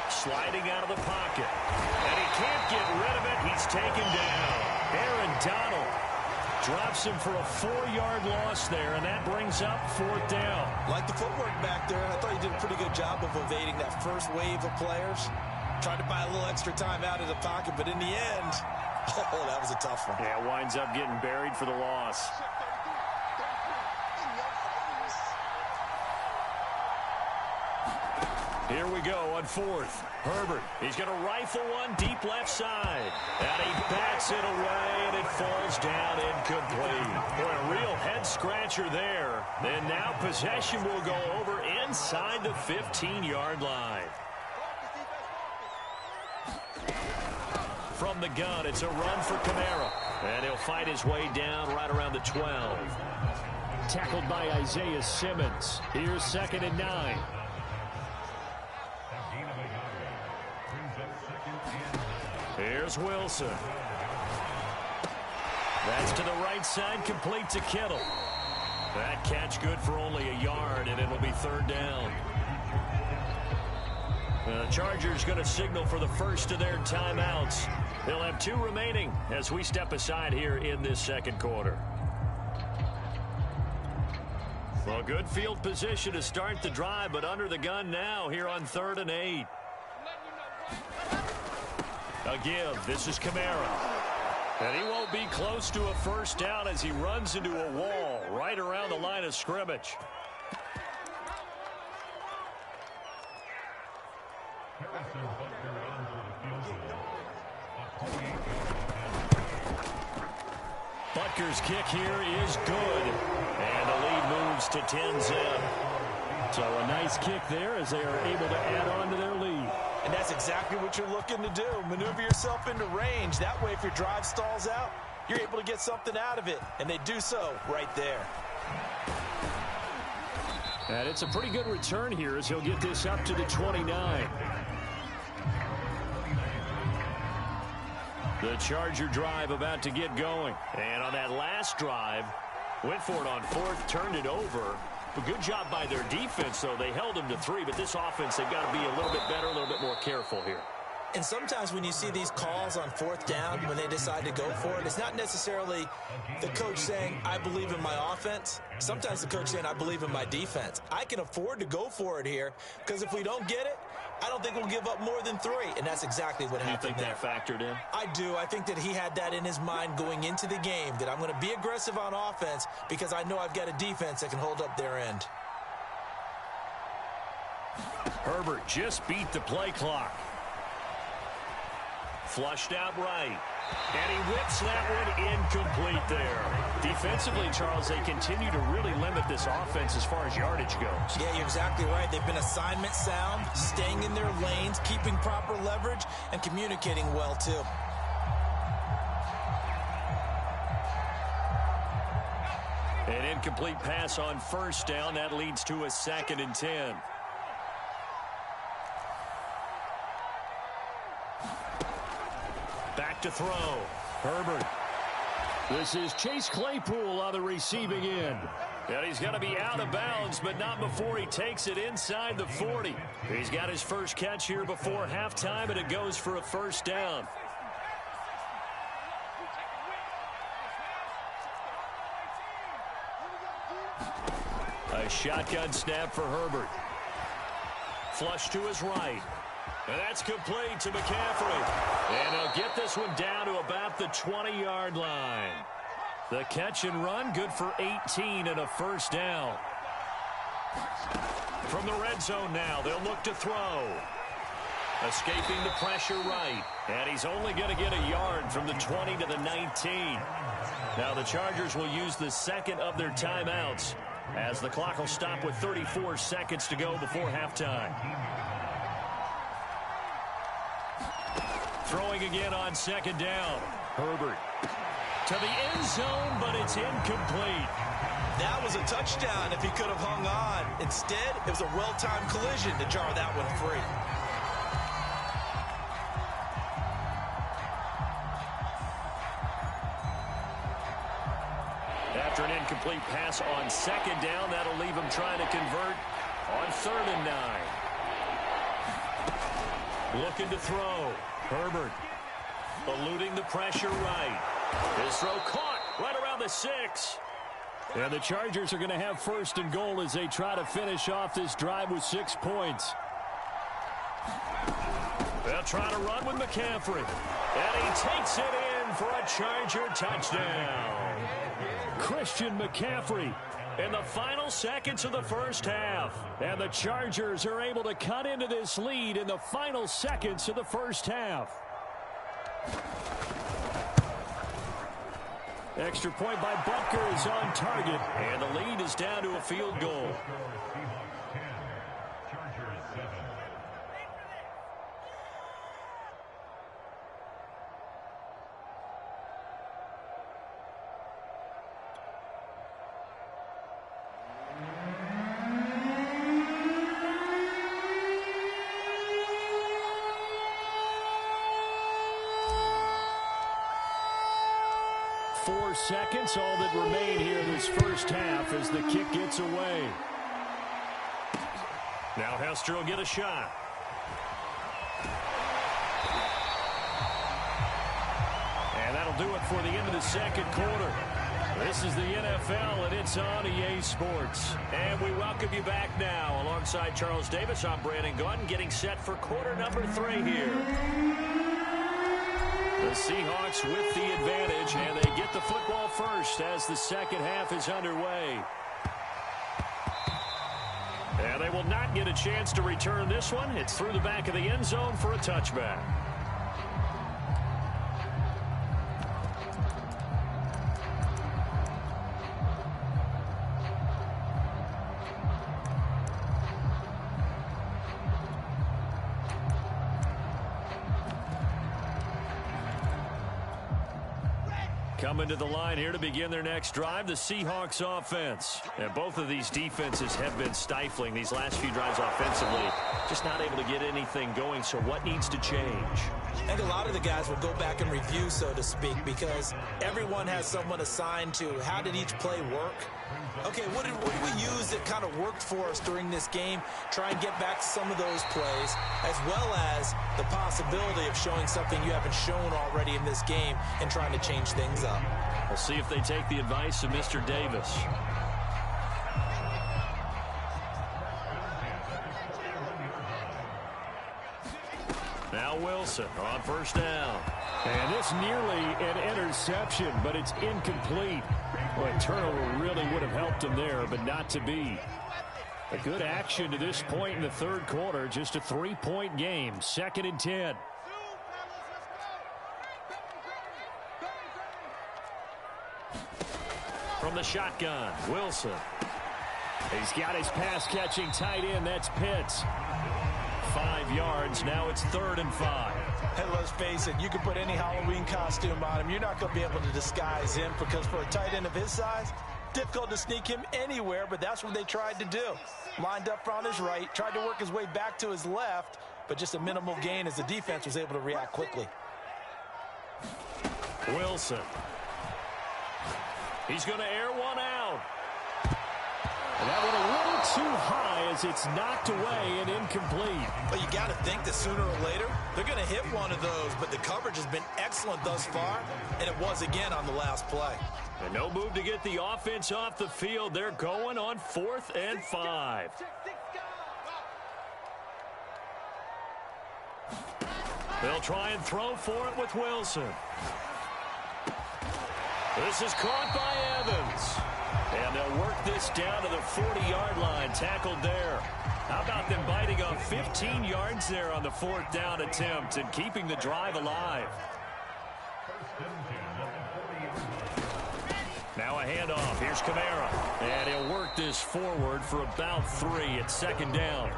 Sliding out of the pocket. And he can't get rid of it. He's taken down. Aaron Donald drops him for a 4-yard loss there, and that brings up 4th down. Like the footwork back there, I thought he did a pretty good job of evading that first wave of players. Tried to buy a little extra time out of the pocket, but in the end, oh, that was a tough one. Yeah, winds up getting buried for the loss. Here we go on 4th. Herbert, he's going to rifle one deep left side. And he bats it away, and it falls down incomplete. Boy, a real head-scratcher there. And now possession will go over inside the 15-yard line. From the gun, it's a run for Kamara. And he'll fight his way down right around the 12. Tackled by Isaiah Simmons. Here's 2nd and 9. Here's Wilson. That's to the right side, complete to Kittle. That catch good for only a yard, and it'll be 3rd down. The Chargers going to signal for the first of their timeouts. They'll have 2 remaining as we step aside here in this 2nd quarter. Well, good field position to start the drive, but under the gun now here on 3rd and 8. A give. This is Kamara. And he won't be close to a first down as he runs into a wall right around the line of scrimmage. Butker's kick here is good. And the lead moves to 10-zip. So a nice kick there as they are able to add on to their lead. And that's exactly what you're looking to do. Maneuver yourself into range. That way, if your drive stalls out, you're able to get something out of it. And they do so right there. And it's a pretty good return here as he'll get this up to the 29. The Charger drive about to get going. And on that last drive, went for it on 4th, turned it over. A good job by their defense, though. They held them to 3, but this offense, they've got to be a little bit better, a little bit more careful here. And sometimes when you see these calls on 4th down, when they decide to go for it, it's not necessarily the coach saying, I believe in my offense. Sometimes the coach saying, I believe in my defense. I can afford to go for it here, because if we don't get it, I don't think we'll give up more than 3. And that's exactly what happened there. You think that factored in? I do. I think that he had that in his mind going into the game, that I'm going to be aggressive on offense because I know I've got a defense that can hold up their end. Herbert just beat the play clock. Flushed out right. And he whips that one incomplete there. Defensively, Charles, they continue to really limit this offense as far as yardage goes. Yeah, you're exactly right. They've been assignment sound, staying in their lanes, keeping proper leverage, and communicating well, too. An incomplete pass on 1st down. That leads to a 2nd and 10. Back to throw. Herbert. This is Chase Claypool on the receiving end. And he's going to be out of bounds, but not before he takes it inside the 40. He's got his first catch here before halftime, and it goes for a 1st down. A shotgun snap for Herbert. Flush to his right. And that's complete to McCaffrey. And he'll get this one down to about the 20-yard line. The catch and run, good for 18 and a 1st down. From the red zone now, they'll look to throw. Escaping the pressure right. And he's only going to get a yard from the 20 to the 19. Now the Chargers will use the 2nd of their timeouts as the clock will stop with 34 seconds to go before halftime. Throwing again on 2nd down. Herbert to the end zone, but it's incomplete. That was a touchdown if he could have hung on. Instead, it was a well-timed collision to jar that one free. After an incomplete pass on second down, that'll leave him trying to convert on 3rd and 9. Looking to throw. Herbert eluding the pressure right. His throw caught right around the 6. And the Chargers are going to have 1st and goal as they try to finish off this drive with 6 points. They'll try to run with McCaffrey. And he takes it in for a Charger touchdown. Christian McCaffrey in the final seconds of the first half. And the Chargers are able to cut into this lead in the final seconds of the first half. Extra point by Butker is on target. And the lead is down to a field goal. Seconds, all that remain here this first half as the kick gets away. Now Hester will get a shot. And that'll do it for the end of the second quarter. This is the NFL, and it's on EA Sports. And we welcome you back now. Alongside Charles Davis, I'm Brandon Gunn, getting set for quarter number 3 here. The Seahawks with the advantage, and they get the football first as the second half is underway. And they will not get a chance to return this one. It's through the back of the end zone for a touchback. Coming to the line here to begin their next drive, the Seahawks offense. And both of these defenses have been stifling these last few drives offensively. Just not able to get anything going, so what needs to change? I think a lot of the guys will go back and review, so to speak, because everyone has someone assigned to how did each play work. Okay, what did we use that kind of worked for us during this game? Try and get back to some of those plays, as well as the possibility of showing something you haven't shown already in this game and trying to change things up. We'll see if they take the advice of Mr. Davis. Now Wilson on first down. And it's nearly an interception, but it's incomplete. Well, a turnover really would have helped him there, but not to be. A good action to this point in the third quarter. Just a 3-point game. 2nd and 10. From the shotgun, Wilson. He's got his pass-catching tight end. That's Pitts. 5 yards. Now it's 3rd and 5. Hey, let's face it, you can put any Halloween costume on him. You're not going to be able to disguise him, because for a tight end of his size, difficult to sneak him anywhere, but that's what they tried to do. Lined up on his right, tried to work his way back to his left, but just a minimal gain as the defense was able to react quickly. Wilson. He's going to air one out. And that went a little too high as it's knocked away and incomplete. But you got to think that sooner or later, they're going to hit one of those, but the coverage has been excellent thus far, and it was again on the last play. And no move to get the offense off the field. They're going on 4th and 5. They'll try and throw for it with Wilson. This is caught by Evans. And they'll work this down to the 40-yard line, tackled there. How about them biting off 15 yards there on the 4th down attempt and keeping the drive alive? Now a handoff. Here's Kamara. And he'll work this forward for about 3 at 2nd down.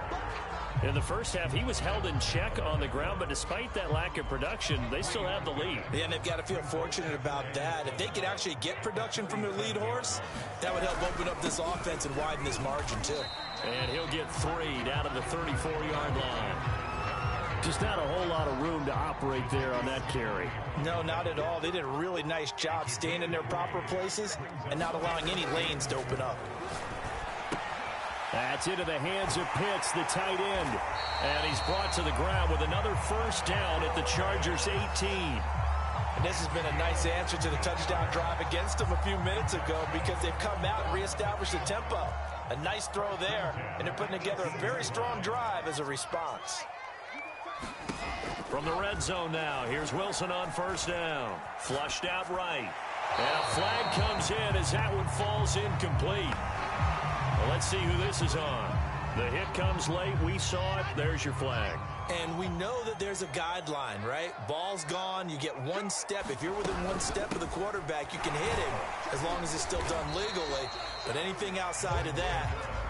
In the first half, he was held in check on the ground, but despite that lack of production, they still have the lead. Yeah, and they've got to feel fortunate about that. If they could actually get production from their lead horse, that would help open up this offense and widen this margin, too. And he'll get 3 down to the 34-yard line. Just not a whole lot of room to operate there on that carry. No, not at all. They did a really nice job staying in their proper places and not allowing any lanes to open up. That's into the hands of Pitts, the tight end. And he's brought to the ground with another first down at the Chargers' 18. And this has been a nice answer to the touchdown drive against them a few minutes ago because they've come out and reestablished the tempo. A nice throw there, and they're putting together a very strong drive as a response. From the red zone now, here's Wilson on first down. Flushed out right. And a flag comes in as that one falls incomplete. Well, let's see who this is on. The hit comes late. We saw it. There's your flag. And we know that there's a guideline, right? Ball's gone. You get one step. If you're within one step of the quarterback, you can hit him as long as it's still done legally. But anything outside of that,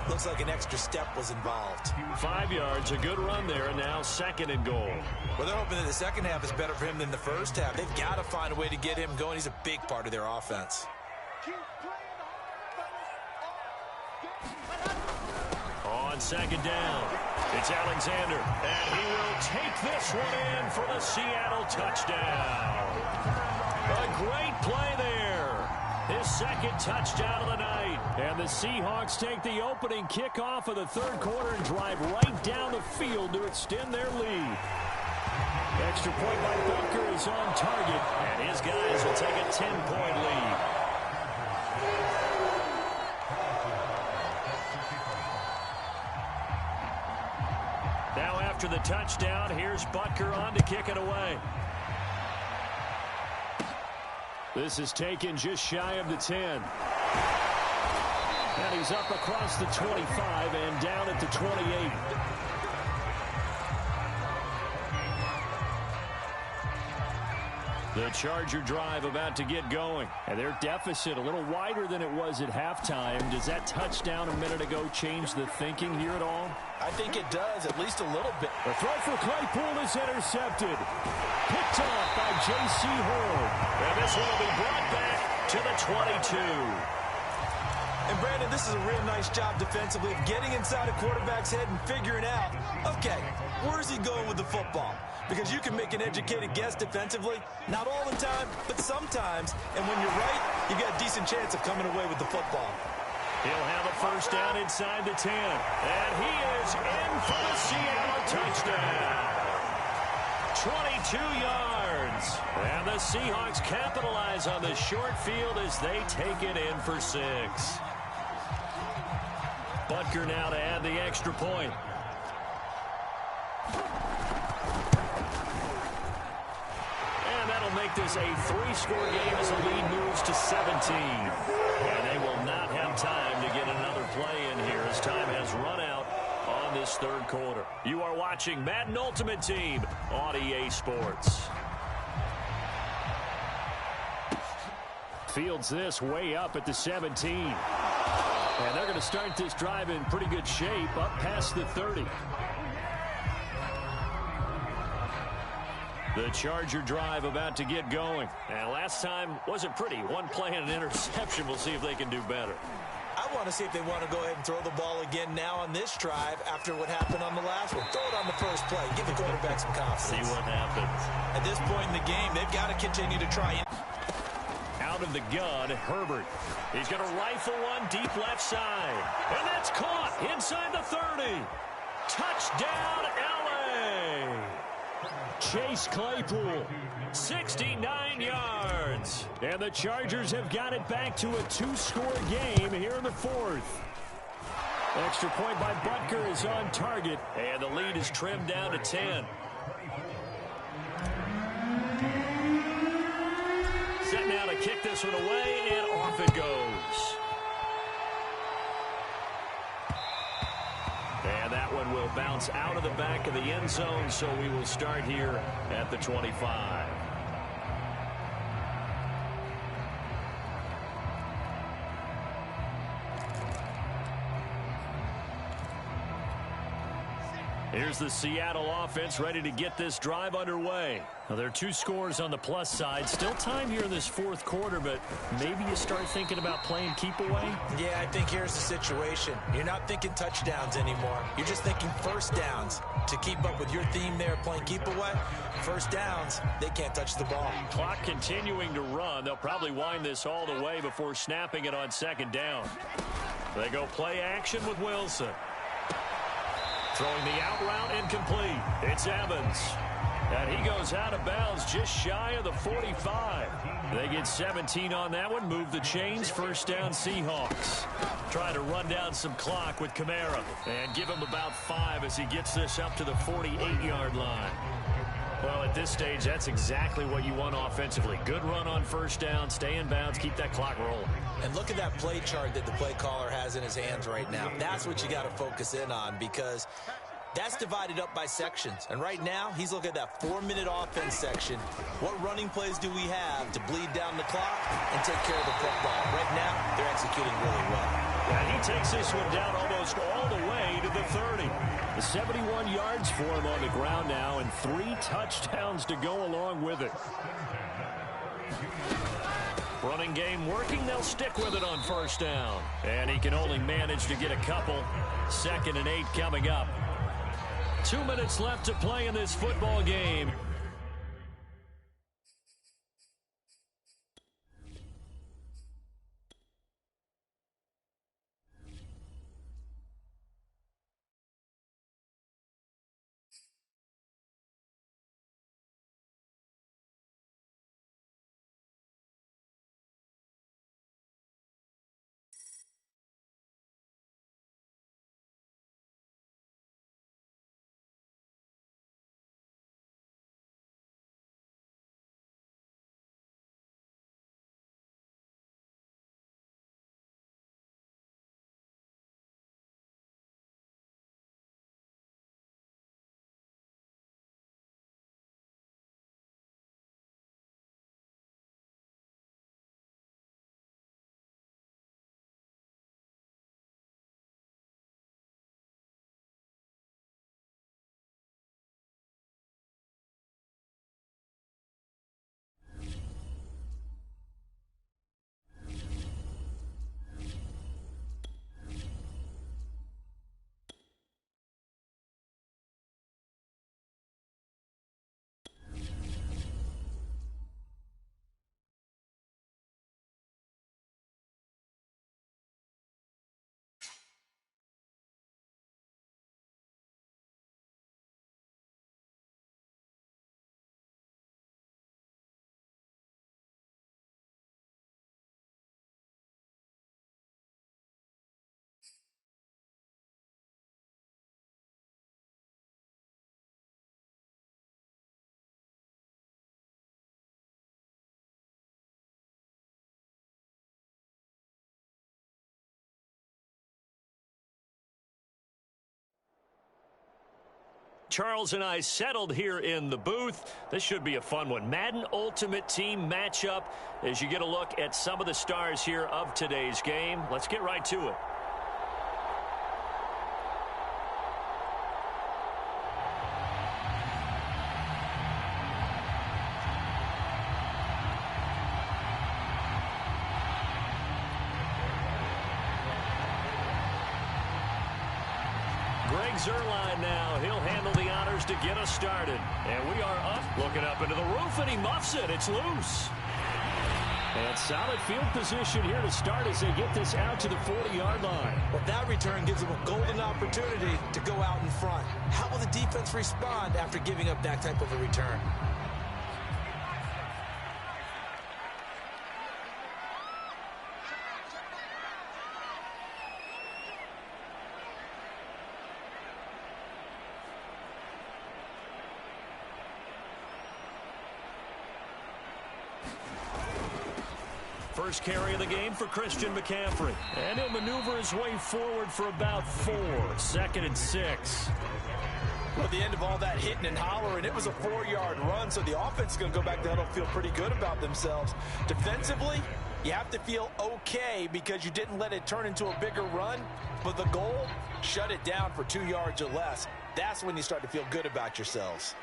looks like an extra step was involved. 5 yards, a good run there, and now second and goal. Well, they're hoping that the second half is better for him than the first half. They've got to find a way to get him going. He's a big part of their offense. On second down, it's Alexander, and he will take this one in for the Seattle touchdown. A great play there. His second touchdown of the night. And the Seahawks take the opening kickoff of the third quarter and drive right down the field to extend their lead. Extra point by Butker is on target. And his guys will take a 10-point lead. Now after the touchdown, here's Butker on to kick it away. This is taken just shy of the 10. And he's up across the 25 and down at the 28. The Charger drive about to get going. And their deficit a little wider than it was at halftime. Does that touchdown a minute ago change the thinking here at all? I think it does, at least a little bit. The throw for Claypool is intercepted. Picked off by J.C. Horn. And this one will be brought back to the 22. And, Brandon, this is a real nice job defensively of getting inside a quarterback's head and figuring out, okay, where's he going with the football? Because you can make an educated guess defensively, not all the time, but sometimes. And when you're right, you got a decent chance of coming away with the football. He'll have a first down inside the 10. And he is in for the Seattle touchdown. 22 yards. And the Seahawks capitalize on the short field as they take it in for 6. Butker now to add the extra point. And that'll make this a 3-score game as the lead moves to 17. And they will not have time to get another play in here as time has run out on this third quarter. You are watching Madden Ultimate Team on EA Sports. Fields this way up at the 17. And they're going to start this drive in pretty good shape up past the 30. The Charger drive about to get going. And last time wasn't pretty. One play and an interception. We'll see if they can do better. I want to see if they want to go ahead and throw the ball again now on this drive after what happened on the last one. Throw it on the first play. Give the quarterback some confidence. See what happens. At this point in the game, they've got to continue to try. Out of the gun, Herbert. He's going to rifle one deep left side. And that's caught inside the 30. Touchdown, L.A. Chase Claypool. 69 yards. And the Chargers have got it back to a 2-score game here in the fourth. Extra point by Butker is on target. And the lead is trimmed down to 10. Set now to kick this one away, and off it goes. And that one will bounce out of the back of the end zone, so we will start here at the 25. Here's the Seattle offense ready to get this drive underway. Now, there are 2 scores on the plus side. Still time here in this fourth quarter, but maybe you start thinking about playing keep away? Yeah, I think here's the situation. You're not thinking touchdowns anymore. You're just thinking first downs. To keep up with your theme there, playing keep away, first downs, they can't touch the ball. Clock continuing to run. They'll probably wind this all the way before snapping it on second down. They go play action with Wilson. Throwing the out route incomplete. It's Evans. And he goes out of bounds just shy of the 45. They get 17 on that one. Move the chains. First down Seahawks. Trying to run down some clock with Kamara. And give him about 5 as he gets this up to the 48-yard line. Well, at this stage, that's exactly what you want offensively. Good run on first down. Stay in bounds. Keep that clock rolling. And look at that play chart that the play caller has in his hands right now. That's what you got to focus in on, because that's divided up by sections. And right now, he's looking at that 4-minute offense section. What running plays do we have to bleed down the clock and take care of the football? Right now, they're executing really well. And he takes this one down almost all the way to the 30. The 71 yards for him on the ground now, and 3 touchdowns to go along with it. Running game working. They'll stick with it on first down. And he can only manage to get a couple. 2nd and 8 coming up. 2 minutes left to play in this football game. Charles and I settled here in the booth. This should be a fun one. Madden Ultimate Team matchup as you get a look at some of the stars here of today's game. Let's get right to it. Zerline now. He'll handle the honors to get us started. And we are up, looking up into the roof, and he muffs it. It's loose. And solid field position here to start as they get this out to the 40-yard line. Well, that return gives them a golden opportunity to go out in front. How will the defense respond after giving up that type of a return? First carry of the game for Christian McCaffrey. And he'll maneuver his way forward for about 4. 2nd and 6. Well, at the end of all that hitting and hollering, it was a 4-yard run, so the offense is going to go back down and feel pretty good about themselves. Defensively, you have to feel okay because you didn't let it turn into a bigger run, but the goal, shut it down for 2 yards or less. That's when you start to feel good about yourselves.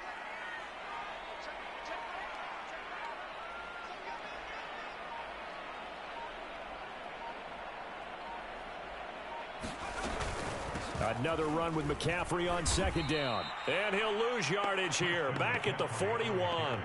Another run with McCaffrey on second down. And he'll lose yardage here. Back at the 41.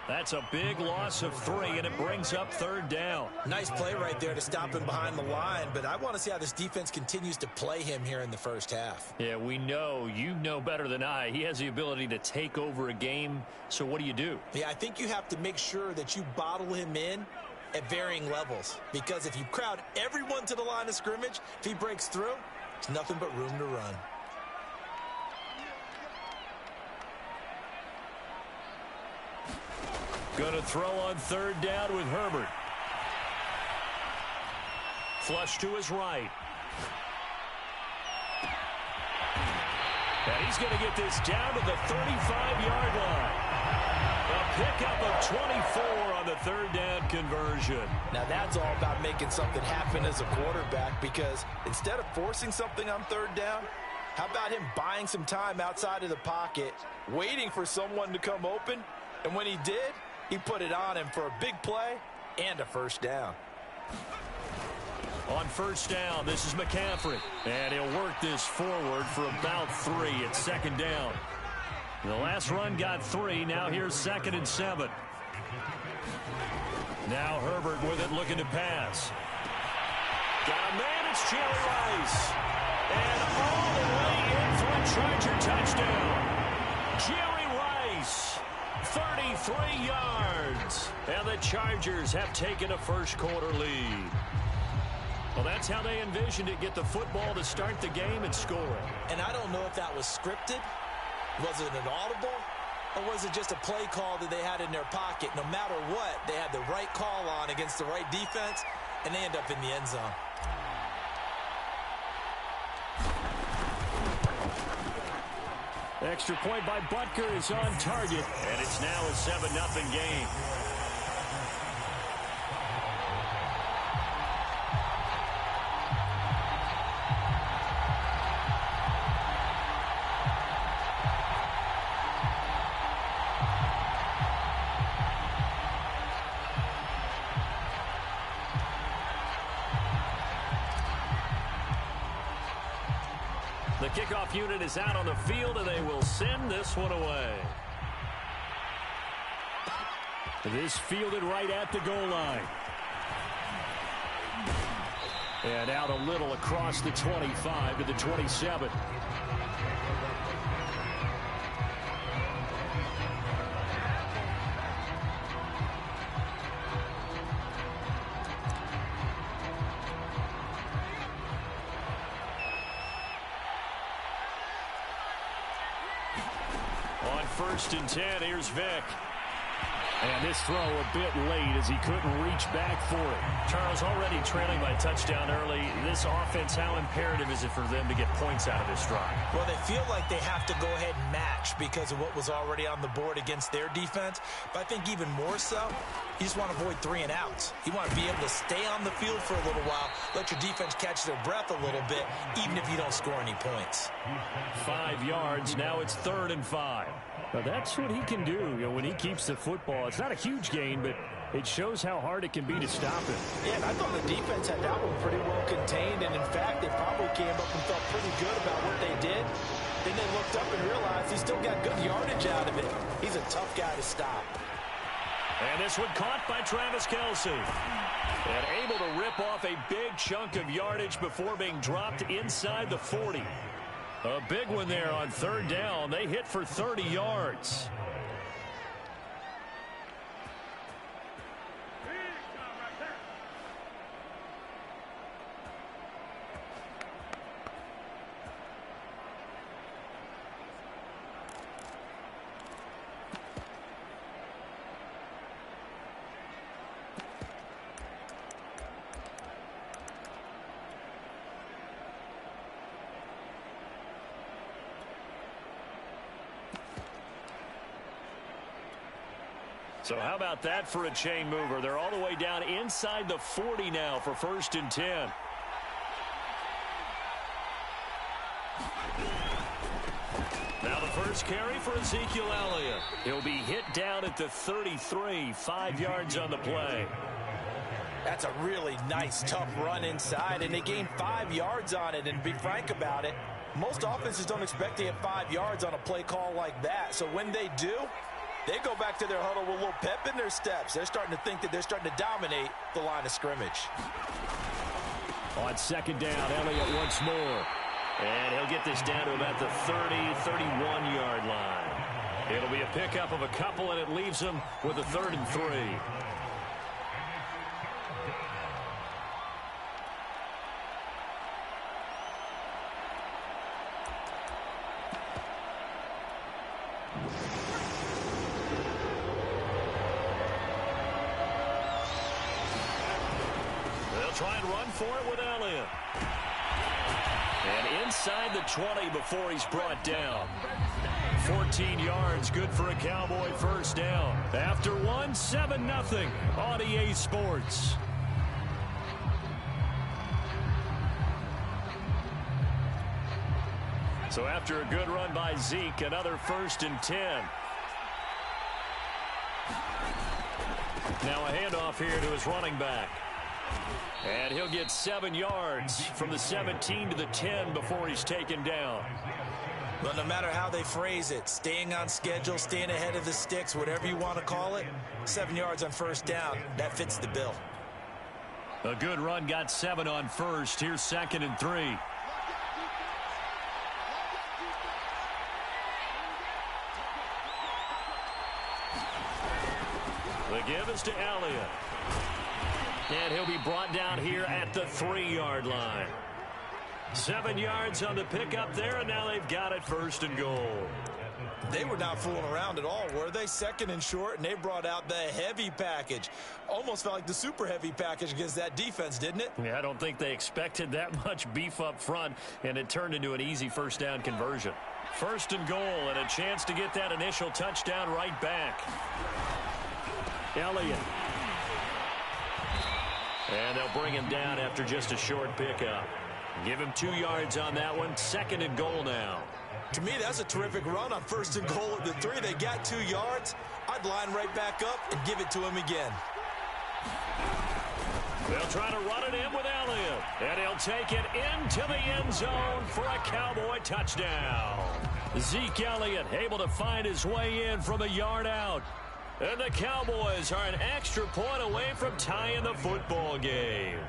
That's a big loss of 3, and it brings up third down. Nice play right there to stop him behind the line, but I want to see how this defense continues to play him here in the first half. Yeah, we know. You know better than I. He has the ability to take over a game, so what do? Yeah, I think you have to make sure that you bottle him in at varying levels, because if you crowd everyone to the line of scrimmage, if he breaks through, it's nothing but room to run. Going to throw on third down with Herbert. Flush to his right. And he's going to get this down to the 35-yard line. A pickup of 24 on the third down conversion. Now that's all about making something happen as a quarterback, because instead of forcing something on third down, how about him buying some time outside of the pocket, waiting for someone to come open, and when he did, he put it on him for a big play and a first down. On first down, this is McCaffrey. And he'll work this forward for about 3 at second down. The last run got 3. Now here's 2nd and 7. Now Herbert with it, looking to pass. Got a man, it's Jerry Rice. And all the way in for a Charger touchdown. Jerry Rice. 33 yards. And the Chargers have taken a first-quarter lead. Well, that's how they envisioned it. Get the football to start the game and score it. And I don't know if that was scripted. Was it an audible? Or was it just a play call that they had in their pocket? No matter what, they had the right call on against the right defense, and they end up in the end zone. Extra point by Butker is on target. And it's now a 7-0 game. The kickoff unit is out on the field, and they will send this one away. This fielded right at the goal line. And out a little across the 25 to the 27. On 1st and 10, here's Vick. And this throw a bit late as he couldn't reach back for it. Charles, already trailing by touchdown early. This offense, how imperative is it for them to get points out of this drive? Well, they feel like they have to go ahead and match because of what was already on the board against their defense. But I think even more so, you just want to avoid 3 and outs. You want to be able to stay on the field for a little while, let your defense catch their breath a little bit, even if you don't score any points. 5 yards. Now it's 3rd and 5. Now that's what he can do, when he keeps the football. It's not a huge gain, but it shows how hard it can be to stop him. Yeah, and I thought the defense had that one pretty well contained, and in fact, they probably came up and felt pretty good about what they did. Then they looked up and realized he still got good yardage out of it. He's a tough guy to stop. And this one caught by Travis Kelce. And able to rip off a big chunk of yardage before being dropped inside the 40. A big one there on 3rd down. They hit for 30 yards. So how about that for a chain mover? They're all the way down inside the 40 now for 1st and 10. first carry for Ezekiel Elliott. He'll be hit down at the 33, 5 yards on the play. That's a really nice, tough run inside, and they gained 5 yards on it. And to be frank about it, most offenses don't expect to get 5 yards on a play call like that. So when they do, they go back to their huddle with a little pep in their steps. They're starting to think that they're starting to dominate the line of scrimmage. On second down, Elliott once more. And he'll get this down to about the 30, 31-yard line. It'll be a pickup of a couple, and it leaves them with a 3rd and 3. They'll try and run for it with Elliott. And inside the 20 before he's brought down. 14 yards, good for a Cowboy first down. After one, 7-0 on EA Sports. So after a good run by Zeke, another 1st and 10. Now a handoff here to his running back. And he'll get 7 yards from the 17 to the 10 before he's taken down. But no matter how they phrase it, staying on schedule, staying ahead of the sticks, whatever you want to call it, 7 yards on first down, that fits the bill. A good run got 7 on first. Here's 2nd and 3. The give is to Elliott. And he'll be brought down here at the 3-yard line. 7 yards on the pickup there, and now they've got it 1st and goal. They were not fooling around at all, were they? 2nd and short, and they brought out the heavy package. Almost felt like the super heavy package against that defense, didn't it? Yeah, I don't think they expected that much beef up front, and it turned into an easy first down conversion. 1st and goal, and a chance to get that initial touchdown right back. Elliott. And they'll bring him down after just a short pickup. Give him 2 yards on that one. 2nd and goal now. To me, that's a terrific run on 1st and goal at the 3. They got 2 yards. I'd line right back up and give it to him again. They'll try to run it in with Elliott. And he'll take it into the end zone for a Cowboy touchdown. Zeke Elliott able to find his way in from a yard out. And the Cowboys are an extra point away from tying the football game.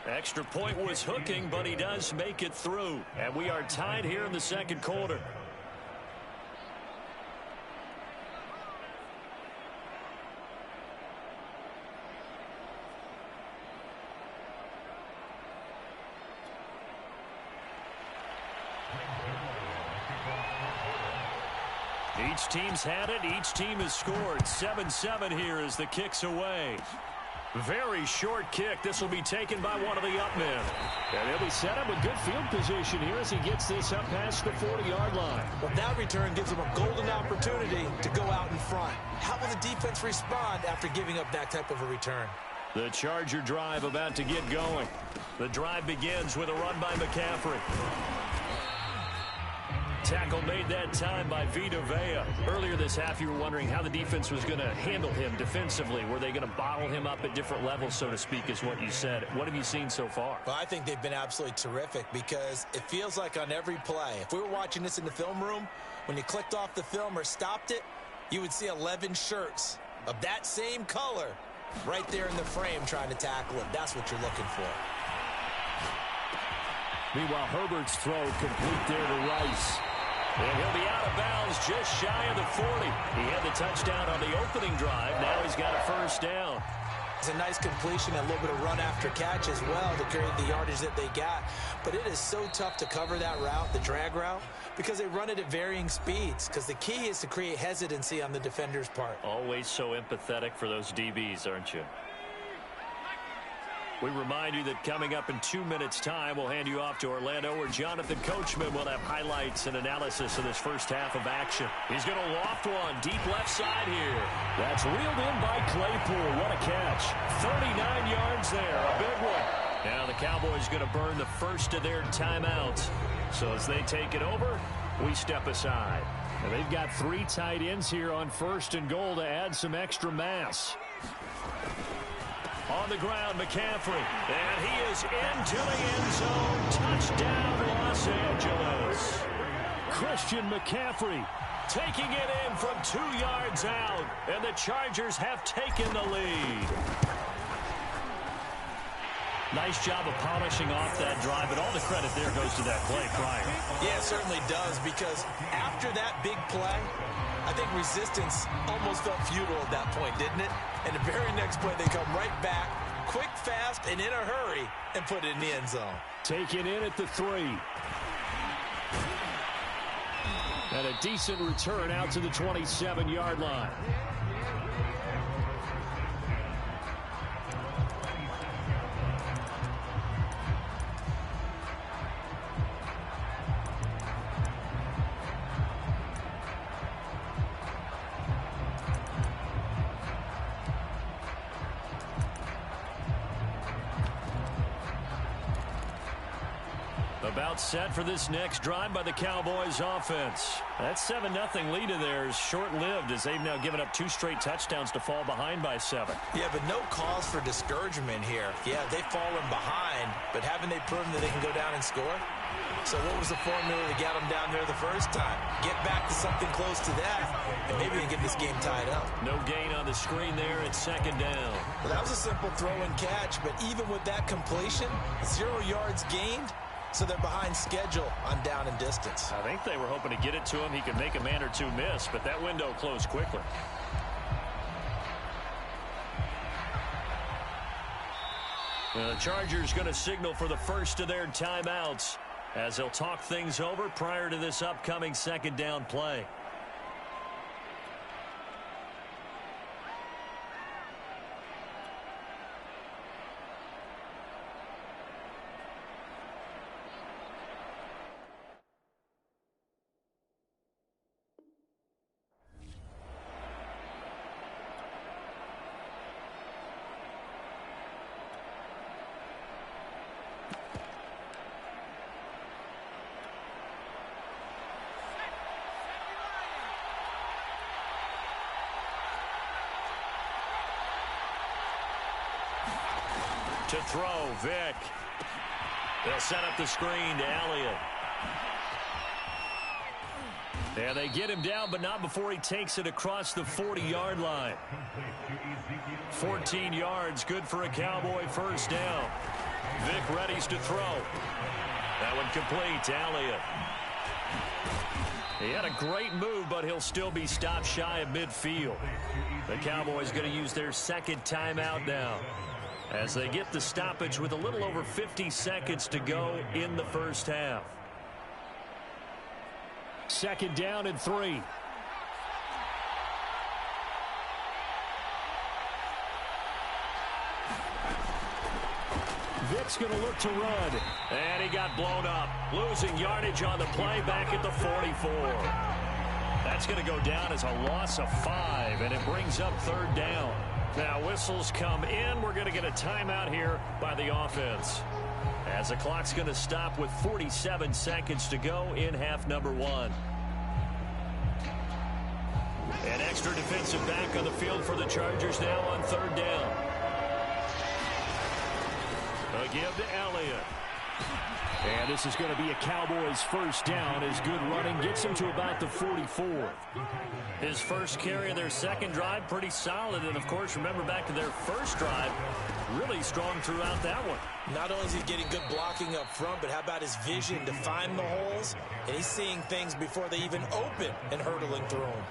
Extra point was hooking, but he does make it through. And we are tied here in the 2nd quarter. Each team's had it. Each team has scored. 7-7 here as the kick's away. Very short kick. This will be taken by one of the up men. And he'll be set up with good field position here as he gets this up past the 40-yard line. Well, that return gives him a golden opportunity to go out in front. How will the defense respond after giving up that type of a return? The Charger drive about to get going. The drive begins with a run by McCaffrey. Tackle made that time by Vita Vea. Earlier this half, you were wondering how the defense was going to handle him defensively. Were they going to bottle him up at different levels, so to speak, is what you said. What have you seen so far? Well, I think they've been absolutely terrific because it feels like on every play, if we were watching this in the film room, when you clicked off the film or stopped it, you would see 11 shirts of that same color right there in the frame trying to tackle him. That's what you're looking for. Meanwhile, Herbert's throw complete there to Rice. And he'll be out of bounds just shy of the 40. He had the touchdown on the opening drive. Now he's got a first down. It's a nice completion, a little bit of run after catch as well to create the yardage that they got. But it is so tough to cover that route, the drag route, because they run it at varying speeds. Because the key is to create hesitancy on the defender's part. Always so empathetic for those DBs, aren't you? We remind you that coming up in 2 minutes' time, we'll hand you off to Orlando, where Jonathan Coachman will have highlights and analysis of this first half of action. He's going to loft one deep left side here. That's reeled in by Claypool. What a catch. 39 yards there, a big one. Now the Cowboys going to burn the first of their timeouts. So as they take it over, we step aside. And they've got 3 tight ends here on 1st and goal to add some extra mass. On the ground, McCaffrey. And he is into the end zone. Touchdown, Los Angeles. Christian McCaffrey taking it in from 2 yards out. And the Chargers have taken the lead. Nice job of polishing off that drive, but all the credit there goes to that play prior. Yeah, it certainly does, because after that big play, I think resistance almost felt futile at that point, didn't it? And the very next play, they come right back, quick, fast, and in a hurry, and put it in the end zone. Taken in at the 3. And a decent return out to the 27-yard line. About set for this next drive by the Cowboys offense. That 7-0 lead of theirs short-lived as they've now given up 2 straight touchdowns to fall behind by 7. Yeah, but no cause for discouragement here. Yeah, they've fallen behind, but haven't they proven that they can go down and score? So what was the formula that got them down there the first time? Get back to something close to that, and maybe they get this game tied up. No gain on the screen there. It's 2nd down. Well, that was a simple throw and catch, but even with that completion, 0 yards gained. So they're behind schedule on down and distance. I think they were hoping to get it to him. He could make a man or 2 miss, but that window closed quickly. The Chargers going to signal for the first of their timeouts as they'll talk things over prior to this upcoming 2nd down play. To throw, Vick. They'll set up the screen to Elliott. And they get him down, but not before he takes it across the 40-yard line. 14 yards, good for a Cowboy first down. Vick readies to throw. That one complete to Elliott. He had a great move, but he'll still be stopped shy of midfield. The Cowboys going to use their 2nd timeout now, as they get the stoppage with a little over 50 seconds to go in the first half. 2nd down and 3. Vick's going to look to run. And he got blown up. Losing yardage on the play back at the 44. That's going to go down as a loss of 5, and it brings up 3rd down. Now whistles come in. We're going to get a timeout here by the offense, as the clock's going to stop with 47 seconds to go in half number 1. An extra defensive back on the field for the Chargers now on 3rd down. A give to Elliott. And this is going to be a Cowboys first down as good running gets him to about the 44. His first carry of their 2nd drive, pretty solid. And, of course, remember back to their first drive, really strong throughout that one. Not only is he getting good blocking up front, but how about his vision to find the holes? And he's seeing things before they even open and hurtling through them.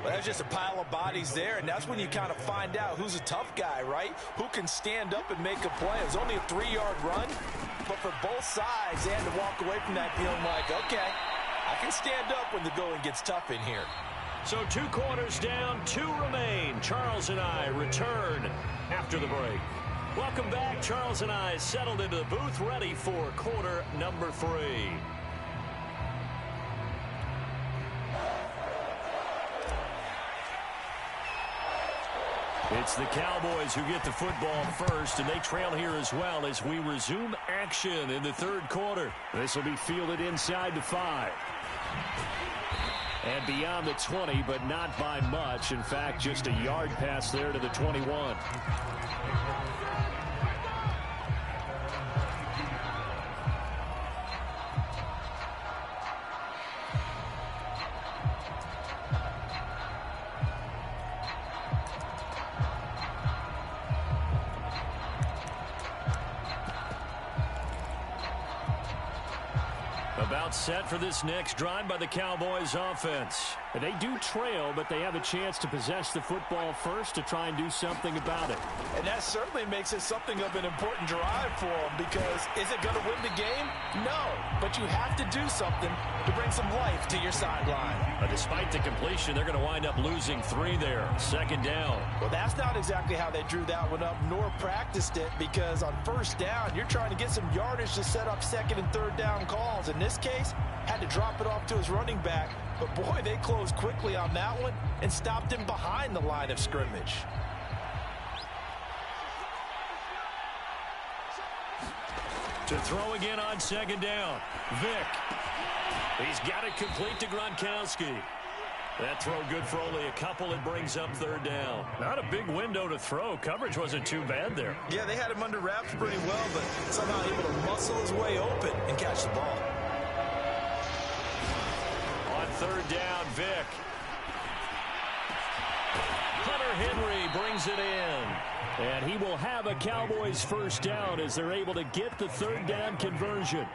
Well, that's just a pile of bodies there, and that's when you kind of find out who's a tough guy, right? Who can stand up and make a play. It was only a 3-yard run, but for both sides, they had to walk away from that feeling like, okay, I can stand up when the going gets tough in here. So 2 quarters down, 2 remain. Charles and I return after the break. Welcome back. Charles and I settled into the booth, ready for quarter number 3. It's the Cowboys who get the football first, and they trail here as well as we resume action in the third quarter. This will be fielded inside the 5. And beyond the 20, but not by much. In fact, just a yard pass there to the 21. About set for this next drive by the Cowboys offense. And they do trail, but they have a chance to possess the football first to try and do something about it. And that certainly makes it something of an important drive for them, because is it going to win the game? No, but you have to do something to bring some life to your sideline. Despite the completion, they're going to wind up losing 3 there. Second down. Well, that's not exactly how they drew that one up, nor practiced it, because on first down, you're trying to get some yardage to set up second and third down calls. In this case, had to drop it off to his running back, but boy, they closed quickly on that one and stopped him behind the line of scrimmage. To throw again on second down. Vick. He's got it complete to Gronkowski. That throw good for only a couple. It brings up third down. Not a big window to throw. Coverage wasn't too bad there. Yeah, they had him under wraps pretty well, but somehow able to muscle his way open and catch the ball. On third down, Vick. Hunter Henry brings it in. And he will have a Cowboys first down as they're able to get the third down conversion.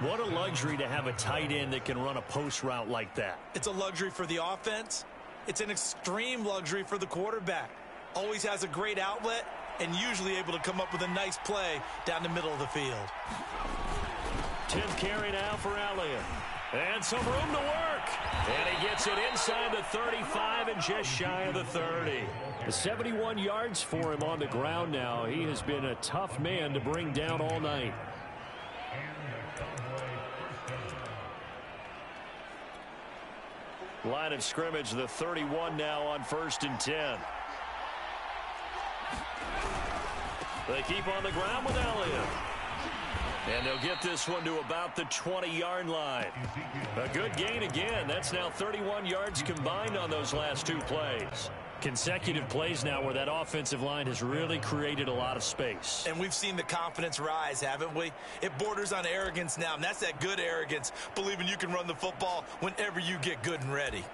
What a luxury to have a tight end that can run a post route like that. It's a luxury for the offense. It's an extreme luxury for the quarterback. Always has a great outlet and usually able to come up with a nice play down the middle of the field. 10th carry now for Elliott. And some room to work. And he gets it inside the 35 and just shy of the 30. 71 yards for him on the ground now. He has been a tough man to bring down all night. Line of scrimmage, the 31 now on 1st and 10. They keep on the ground with Elliott. And they'll get this one to about the 20-yard line. A good gain again. That's now 31 yards combined on those last 2 plays. Consecutive plays now where that offensive line has really created a lot of space. And we've seen the confidence rise, haven't we? It borders on arrogance now, and that's that good arrogance, believing you can run the football whenever you get good and ready.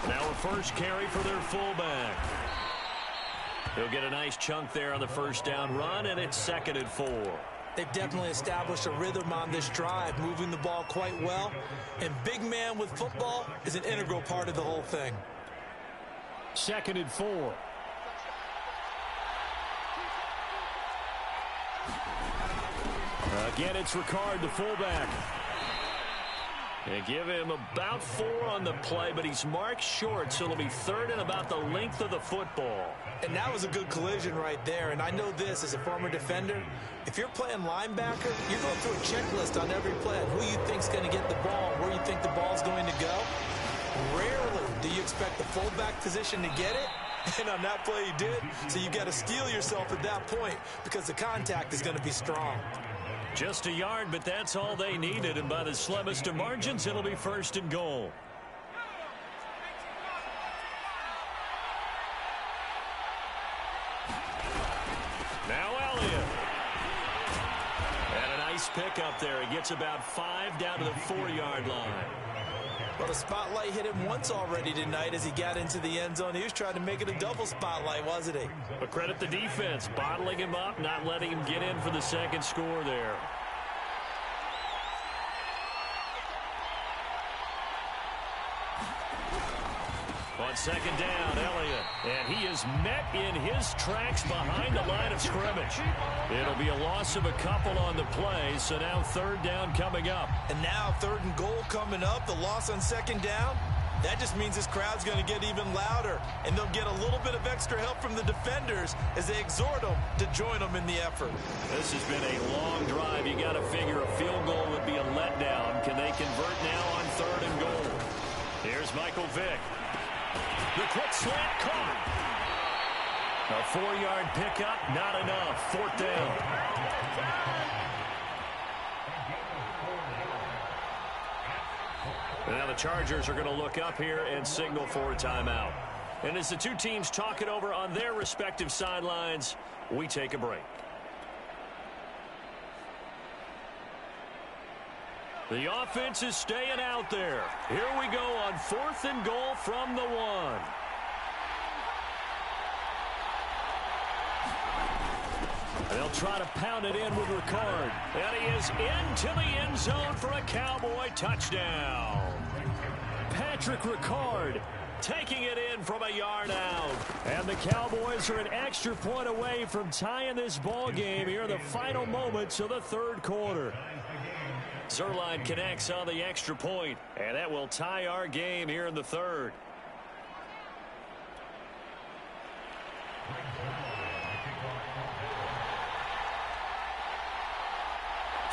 Now a first carry for their fullback. He'll get a nice chunk there on the first down run, and it's 2nd and 4. They've definitely established a rhythm on this drive, moving the ball quite well. And big man with football is an integral part of the whole thing. 2nd and 4. Again, it's Ricard, the fullback. They give him about 4 on the play, but he's marked short, so it'll be 3rd and about the length of the football. And that was a good collision right there. And I know this as a former defender. If you're playing linebacker, you're going through a checklist on every play. Who you think's going to get the ball, where you think the ball's going to go. Rarely do you expect the fullback position to get it. And on that play he did. So you got to steel yourself at that point because the contact is going to be strong. Just a yard, but that's all they needed. And by the slimmest of margins, it'll be 1st and goal. Now Elliott. And a nice pick up there. He gets about 5 down to the 4-yard line. Well, the spotlight hit him once already tonight as he got into the end zone. He was trying to make it a double spotlight, wasn't he? But credit the defense, bottling him up, not letting him get in for the second score there. On second down, Elliott. And he is met in his tracks behind the line of scrimmage. It'll be a loss of a couple on the play, so now 3rd down coming up. And now 3rd and goal coming up. The loss on 2nd down. That just means this crowd's going to get even louder, and they'll get a little bit of extra help from the defenders as they exhort them to join them in the effort. This has been a long drive. You got to figure a field goal would be a letdown. Can they convert now on 3rd and goal? Here's Michael Vick. The quick slant caught. A 4-yard pickup, not enough. 4th down. Now the Chargers are going to look up here and signal for a timeout. And as the two teams talk it over on their respective sidelines, we take a break. The offense is staying out there. Here we go on 4th and goal from the 1. They'll try to pound it in with Ricard. And he is into the end zone for a Cowboy touchdown. Patrick Ricard taking it in from a yard out. And the Cowboys are an extra point away from tying this ball game here in the final moments of the 3rd quarter. Zerline connects on the extra point, and that will tie our game here in the 3rd.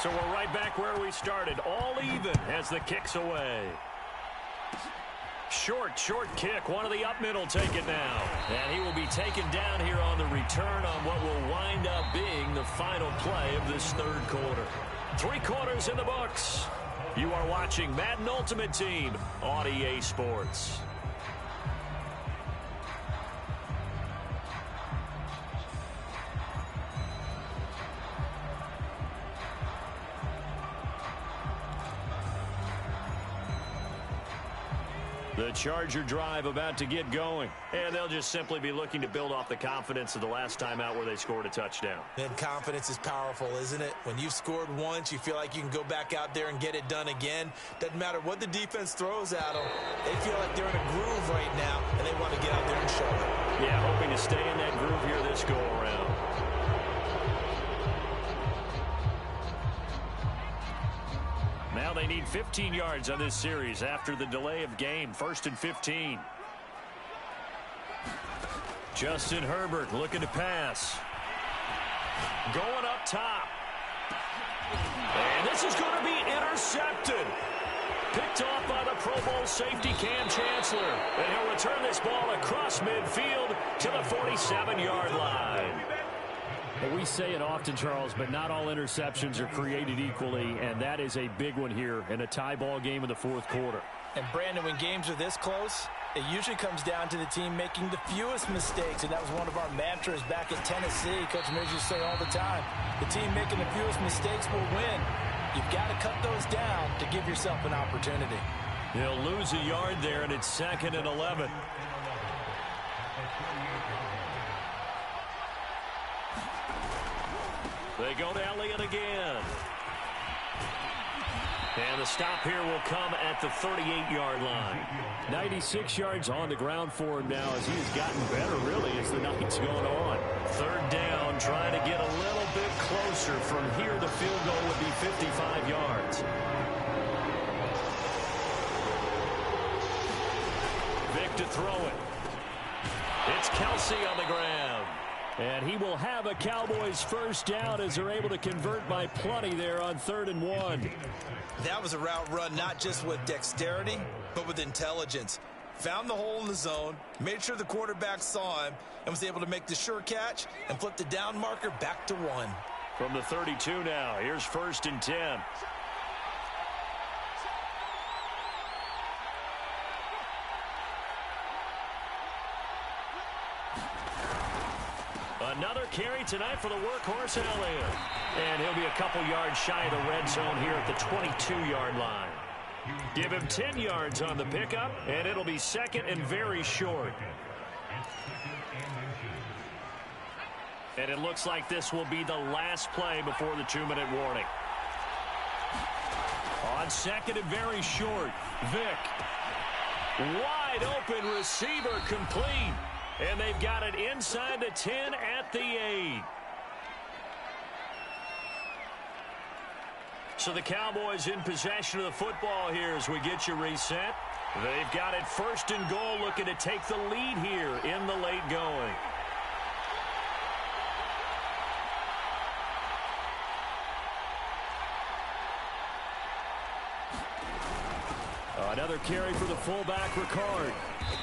So we're right back where we started, all even as the kick's away. Short kick. One of the up middle take it now. And he will be taken down here on the return on what will wind up being the final play of this 3rd quarter. 3 quarters in the books. You are watching Madden Ultimate Team on EA Sports. The Charger drive about to get going. And they'll just simply be looking to build off the confidence of the last time out where they scored a touchdown. And confidence is powerful, isn't it? When you've scored once, you feel like you can go back out there and get it done again. Doesn't matter what the defense throws at them. They feel like they're in a groove right now, and they want to get out there and show it. Yeah, hoping to stay in that groove here this go-around. Now they need 15 yards on this series after the delay of game. 1st and 15. Justin Herbert looking to pass. Going up top. And this is going to be intercepted. Picked off by the Pro Bowl safety Cam Chancellor. And he'll return this ball across midfield to the 47-yard line. We say it often, Charles, but not all interceptions are created equally, and that is a big one here in a tie ball game in the 4th quarter. And, Brandon, when games are this close, it usually comes down to the team making the fewest mistakes, and that was one of our mantras back at Tennessee. Coach Mears used to say all the time, the team making the fewest mistakes will win. You've got to cut those down to give yourself an opportunity. They'll lose a yard there, and it's 2nd and 11. They go to Elliott again. And the stop here will come at the 38-yard line. 96 yards on the ground for him now as he's gotten better, really, as the night's going on. 3rd down, trying to get a little bit closer. From here, the field goal would be 55 yards. Vick to throw it. It's Kelsey on the ground. And he will have a Cowboys 1st down as they're able to convert by plenty there on 3rd and 1. That was a route run not just with dexterity, but with intelligence. Found the hole in the zone, made sure the quarterback saw him, and was able to make the sure catch and flip the down marker back to 1. From the 32 now, here's 1st and 10. Another carry tonight for the workhorse Elliott. And he'll be a couple yards shy of the red zone here at the 22-yard line. Give him 10 yards on the pickup, and it'll be 2nd and very short. And it looks like this will be the last play before the 2-minute warning. On 2nd and very short, Vick. Wide open receiver complete. And they've got it inside the 10 at the 8. So the Cowboys in possession of the football here as we get you reset. They've got it first and goal, looking to take the lead here in the late going. Another carry for the fullback, Ricard.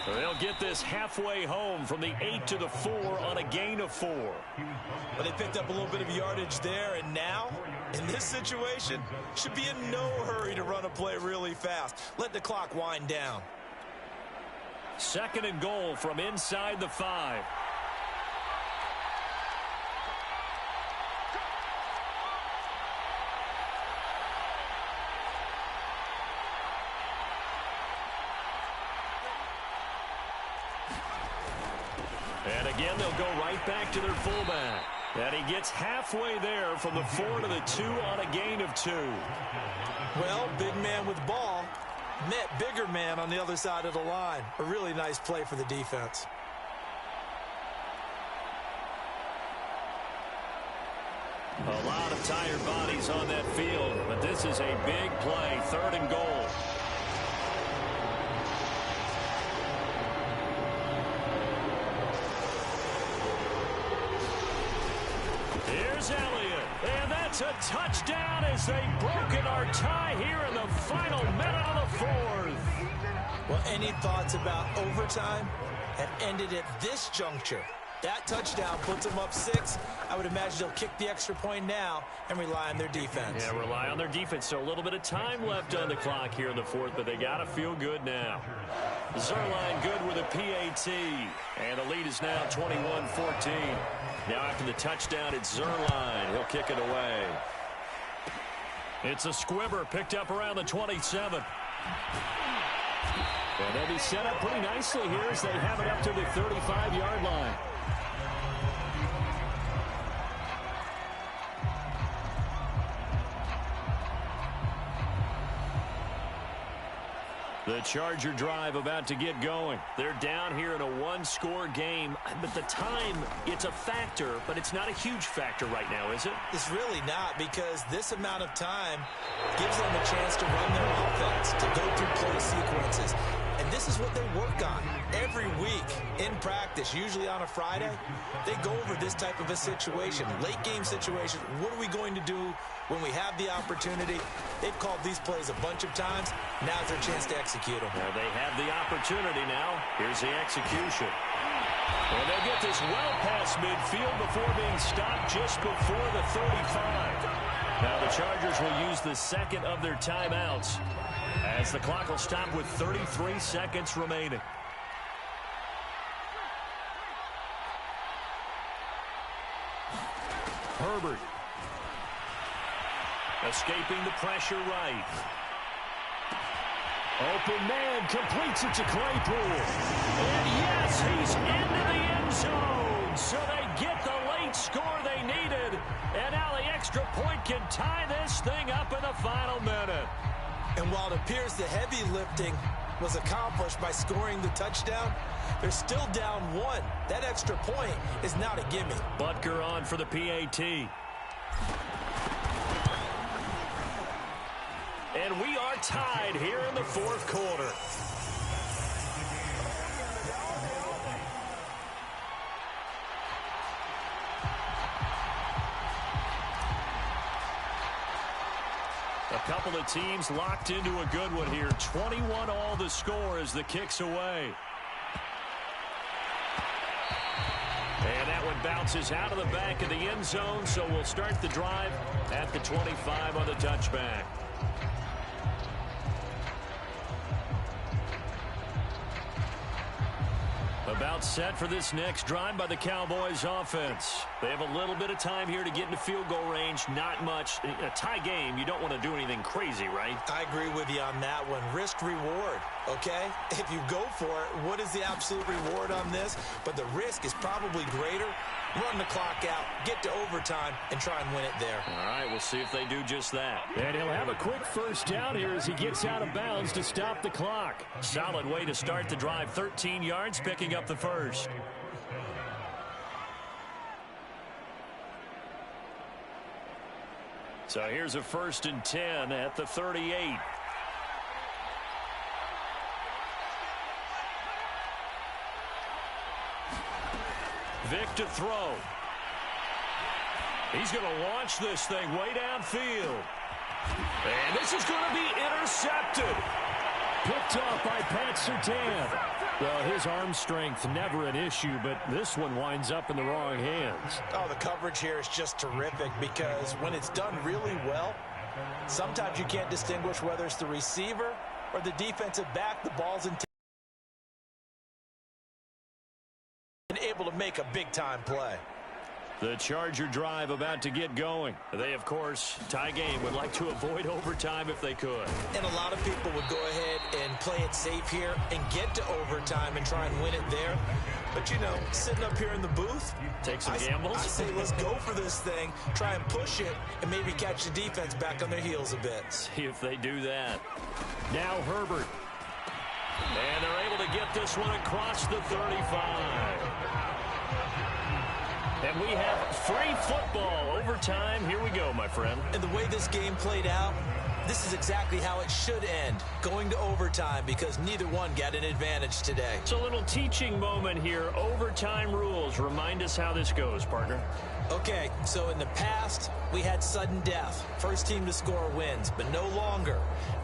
They'll get this halfway home from the 8 to the 4 on a gain of 4. But they picked up a little bit of yardage there, and now, in this situation, should be in no hurry to run a play really fast. Let the clock wind down. Second and goal from inside the 5. And again, they'll go right back to their fullback. And he gets halfway there from the 4 to the 2 on a gain of 2. Well, big man with ball met bigger man on the other side of the line. A really nice play for the defense. A lot of tired bodies on that field, but this is a big play, third and goal. Here's Elliott, and that's a touchdown as they've broken our tie here in the final minute of the 4th. Well, any thoughts about overtime have ended at this juncture. That touchdown puts them up 6. I would imagine they'll kick the extra point now and rely on their defense. Yeah, rely on their defense. So a little bit of time left on the clock here in the 4th, but they got to feel good now. Zerline good with a PAT, and the lead is now 21-14. Now after the touchdown, it's Zerline. He'll kick it away. It's a squibber picked up around the 27. And they'll be set up pretty nicely here as they have it up to the 35-yard line. The Charger drive about to get going. They're down here in a one-score game, but the time, it's a factor, but it's not a huge factor right now, is it? It's really not, because this amount of time gives them a chance to run their offense, to go through play sequences. And this is what they work on every week in practice, usually on a Friday. They go over this type of a situation, late game situation. What are we going to do when we have the opportunity? They've called these plays a bunch of times. Now's their chance to execute them. Well, they have the opportunity now. Here's the execution. And they'll get this well past midfield before being stopped just before the 35. Now the Chargers will use the second of their timeouts as the clock will stop with 33 seconds remaining. Herbert. Escaping the pressure right. Open man completes it to Claypool. And yes, he's into the end zone. So they get the late score they needed. And now the extra point can tie this thing up in the final minute. And while it appears the heavy lifting was accomplished by scoring the touchdown, they're still down 1. That extra point is not a gimme. Butker on for the PAT. And we are tied here in the 4th quarter. A couple of teams locked into a good one here. 21 all the score as the kick's away. And that one bounces out of the back of the end zone, so we'll start the drive at the 25 on the touchback. About set for this next drive by the Cowboys offense. They have a little bit of time here to get into field goal range. Not much. In a tie game, you don't want to do anything crazy, right? I agree with you on that one. Risk reward, okay? If you go for it, what is the absolute reward on this? But the risk is probably greater. Run the clock out, get to overtime, and try and win it there. All right, we'll see if they do just that. And he'll have a quick first down here as he gets out of bounds to stop the clock. Solid way to start the drive. 13 yards, picking up the first. So here's a 1st and 10 at the 38. Vic to throw. He's going to launch this thing way downfield. And this is going to be intercepted. Picked off by Pat Surtain. Well, his arm strength never an issue, but this one winds up in the wrong hands. Oh, the coverage here is just terrific because when it's done really well, sometimes you can't distinguish whether it's the receiver or the defensive back. The ball's in and able to make a big-time play. The Charger drive about to get going. They, of course, tie game, would like to avoid overtime if they could. And a lot of people would go ahead and play it safe here and get to overtime and try and win it there. But, you know, sitting up here in the booth, take some gambles. I say let's go for this thing, try and push it, and maybe catch the defense back on their heels a bit. See if they do that. Now Herbert. And they're able to get this one across the 35. And we have free football. Overtime. Here we go, my friend. And the way this game played out, this is exactly how it should end, going to overtime, because neither one got an advantage today. It's a little teaching moment here. Overtime rules. Remind us how this goes, partner. Okay, so in the past, we had sudden death. First team to score wins, but no longer.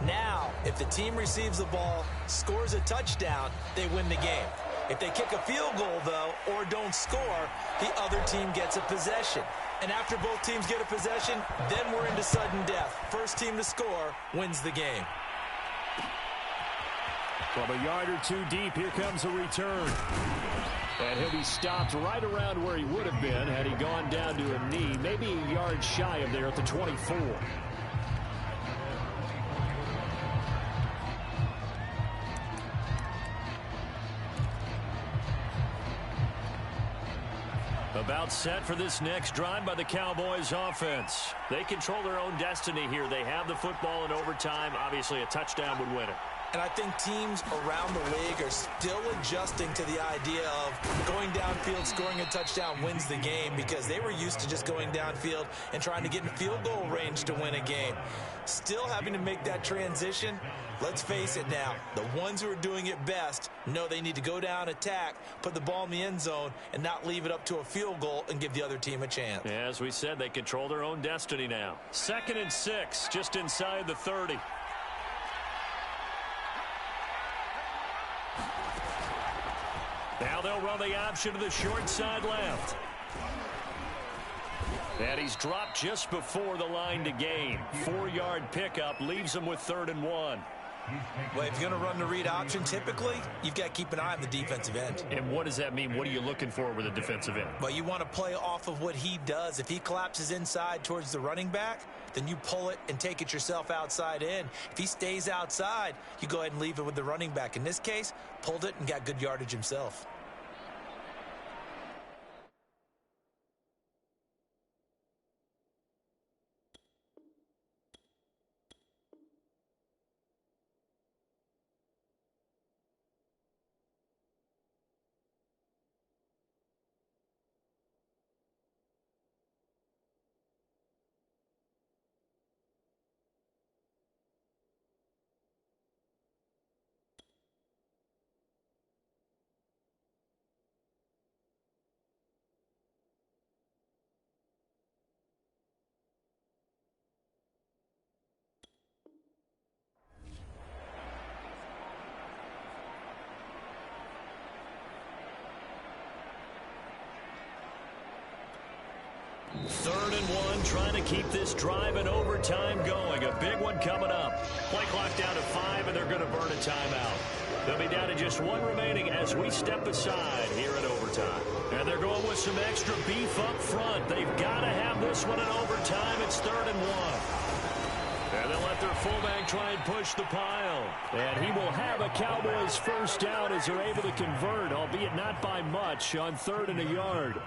Now, if the team receives the ball, scores a touchdown, they win the game. If they kick a field goal, though, or don't score, the other team gets a possession. And after both teams get a possession, then we're into sudden death. First team to score wins the game. From a yard or two deep, here comes a return. And he'll be stopped right around where he would have been had he gone down to a knee, maybe a yard shy of there at the 24. About set for this next drive by the Cowboys offense. They control their own destiny here. They have the football in overtime. Obviously, a touchdown would win it. And I think teams around the league are still adjusting to the idea of going downfield, scoring a touchdown wins the game, because they were used to just going downfield and trying to get in field goal range to win a game. Still having to make that transition. Let's face it now, the ones who are doing it best know they need to go down, attack, put the ball in the end zone, and not leave it up to a field goal and give the other team a chance. As we said, they control their own destiny now. 2nd and 6, just inside the 30. Now they'll run the option to the short side left. And he's dropped just before the line to gain. 4-yard pickup leaves him with 3rd and 1. Well, if you're going to run the read option, typically, you've got to keep an eye on the defensive end. And what does that mean? What are you looking for with a defensive end? Well, you want to play off of what he does. If he collapses inside towards the running back, then you pull it and take it yourself outside in. If he stays outside, you go ahead and leave it with the running back. In this case, pulled it and got good yardage himself. Third and 1, trying to keep this drive in overtime going. A big one coming up. Play clock down to 5, and they're going to burn a timeout. They'll be down to just 1 remaining as we step aside here in overtime. And they're going with some extra beef up front. They've got to have this one in overtime. It's 3rd and 1. And they'll let their fullback try and push the pile. And he will have a Cowboys first down as they're able to convert, albeit not by much, on 3rd and a yard.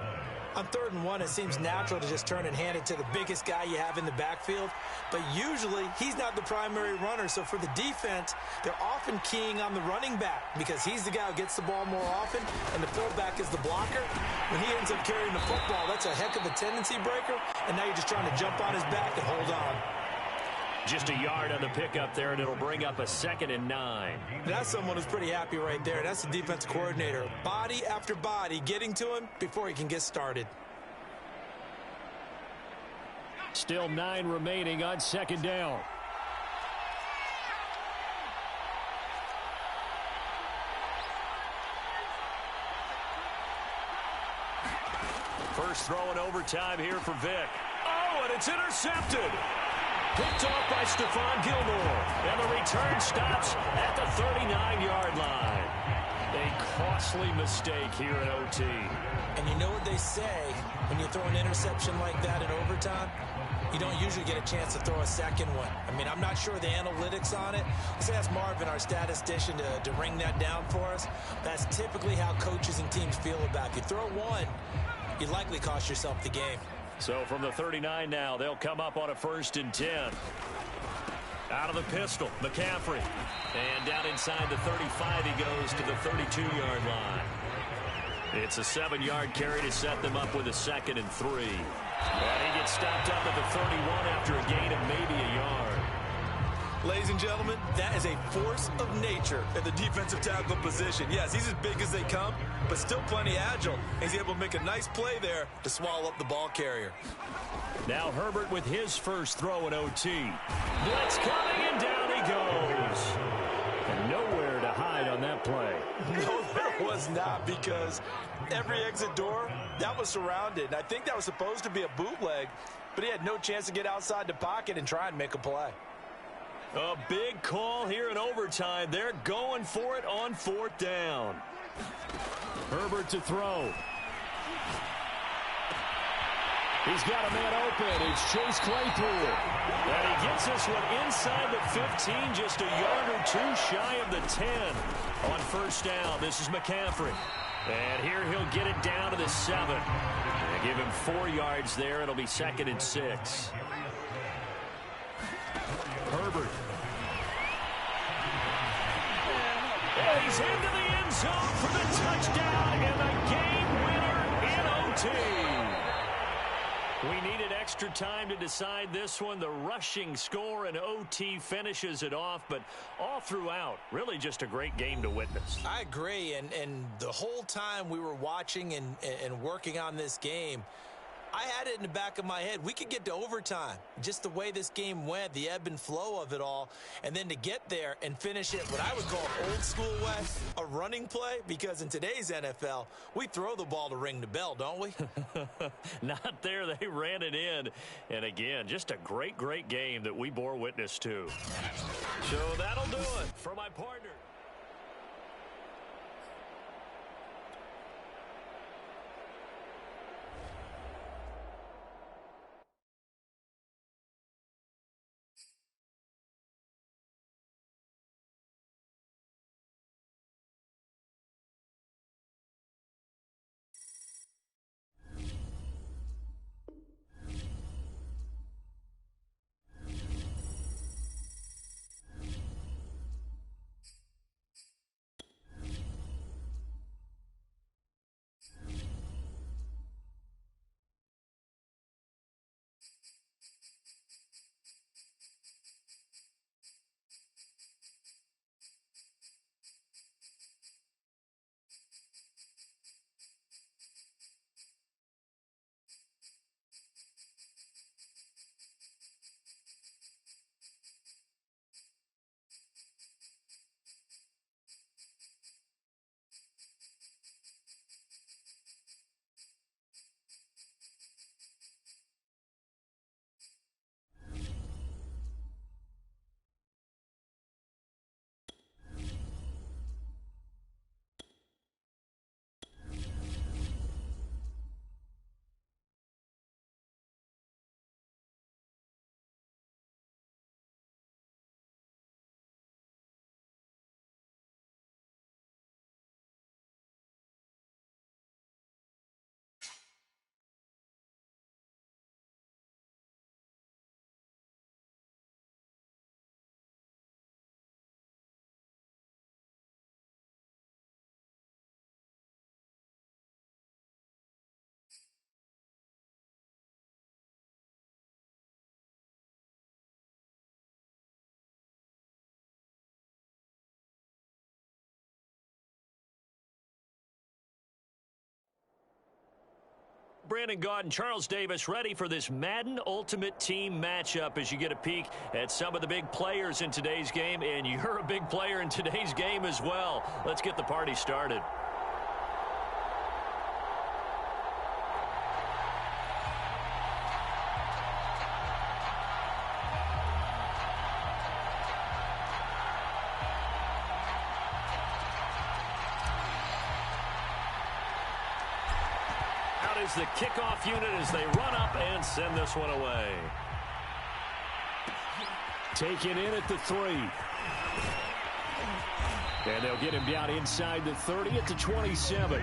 On 3rd and 1, it seems natural to just turn and hand it to the biggest guy you have in the backfield. But usually, he's not the primary runner. So for the defense, they're often keying on the running back because he's the guy who gets the ball more often, and the fullback is the blocker. When he ends up carrying the football, that's a heck of a tendency breaker. And now you're just trying to jump on his back and hold on. Just a yard on the pickup there, and it'll bring up a 2nd and 9. That's someone who's pretty happy right there. That's the defense coordinator. Body after body getting to him before he can get started. Still 9 remaining on 2nd down. First throw in overtime here for Vic. Oh, and it's intercepted. Picked off by Stephon Gilmore. And the return stops at the 39-yard line. A costly mistake here in OT. And you know what they say when you throw an interception like that in overtime? You don't usually get a chance to throw a second one. I mean, I'm not sure the analytics on it. Let's ask Marvin, our statistician, to ring that down for us. That's typically how coaches and teams feel about it. If you throw one, you likely cost yourself the game. So from the 39 now, they'll come up on a 1st and 10. Out of the pistol, McCaffrey. And down inside the 35, he goes to the 32-yard line. It's a 7-yard carry to set them up with a 2nd and 3. And he gets stopped up at the 31 after a gain of maybe a yard. Ladies and gentlemen, that is a force of nature at the defensive tackle position. Yes, he's as big as they come, but still plenty agile. He's able to make a nice play there to swallow up the ball carrier. Now Herbert with his first throw in OT. Blitz coming, and down he goes. And nowhere to hide on that play. No, there was not, because every exit door, that was surrounded. And I think that was supposed to be a bootleg, but he had no chance to get outside the pocket and try and make a play. A big call here in overtime. They're going for it on 4th down. Herbert to throw. He's got a man open. It's Chase Claypool. And he gets this one inside the 15, just a yard or 2 shy of the 10. On 1st down, this is McCaffrey. And here he'll get it down to the 7. They give him 4 yards there. It'll be 2nd and 6. Herbert. And he's into the end zone for the touchdown and the game winner in OT. We needed extra time to decide this one. The rushing score in OT finishes it off, but all throughout, really just a great game to witness. I agree, and the whole time we were watching and working on this game, I had it in the back of my head. We could get to overtime. Just the way this game went, the ebb and flow of it all. And then to get there and finish it what I would call old school way, a running play. Because in today's NFL, we throw the ball to ring the bell, don't we? Not there. They ran it in. And again, just a great, great game that we bore witness to. So that'll do it for my partner. Brandon Gaudin, Charles Davis, ready for this Madden Ultimate Team matchup as you get a peek at some of the big players in today's game, and you're a big player in today's game as well. Let's get the party started. Is the kickoff unit as they run up and send this one away. Taken in at the 3. And they'll get him down inside the 30 at the 27.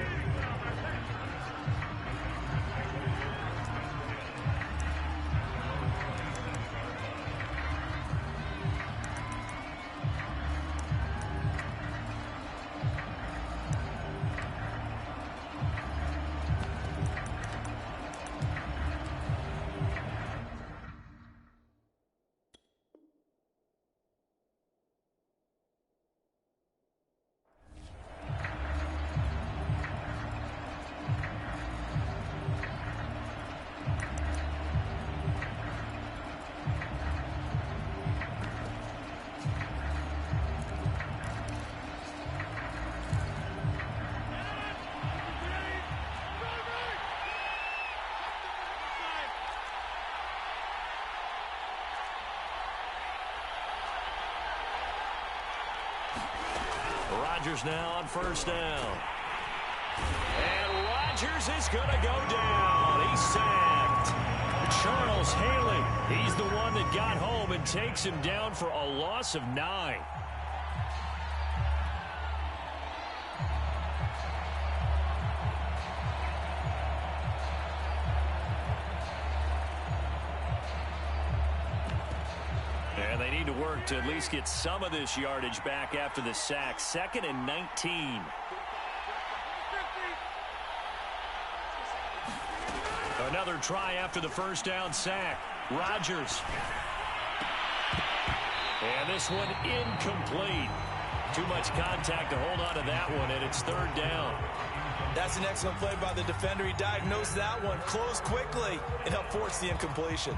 Rodgers now on first down. And Rodgers is going to go down. He's sacked. Charles Haley, he's the one that got home and takes him down for a loss of 9. And they need to work to at least get some of this yardage back after the sack. 2nd and 19. Another try after the first down sack. Rodgers. And this one incomplete. Too much contact to hold on to that one, and it's 3rd down. That's an excellent play by the defender. He diagnosed that one, closed quickly, and helped force the incompletion.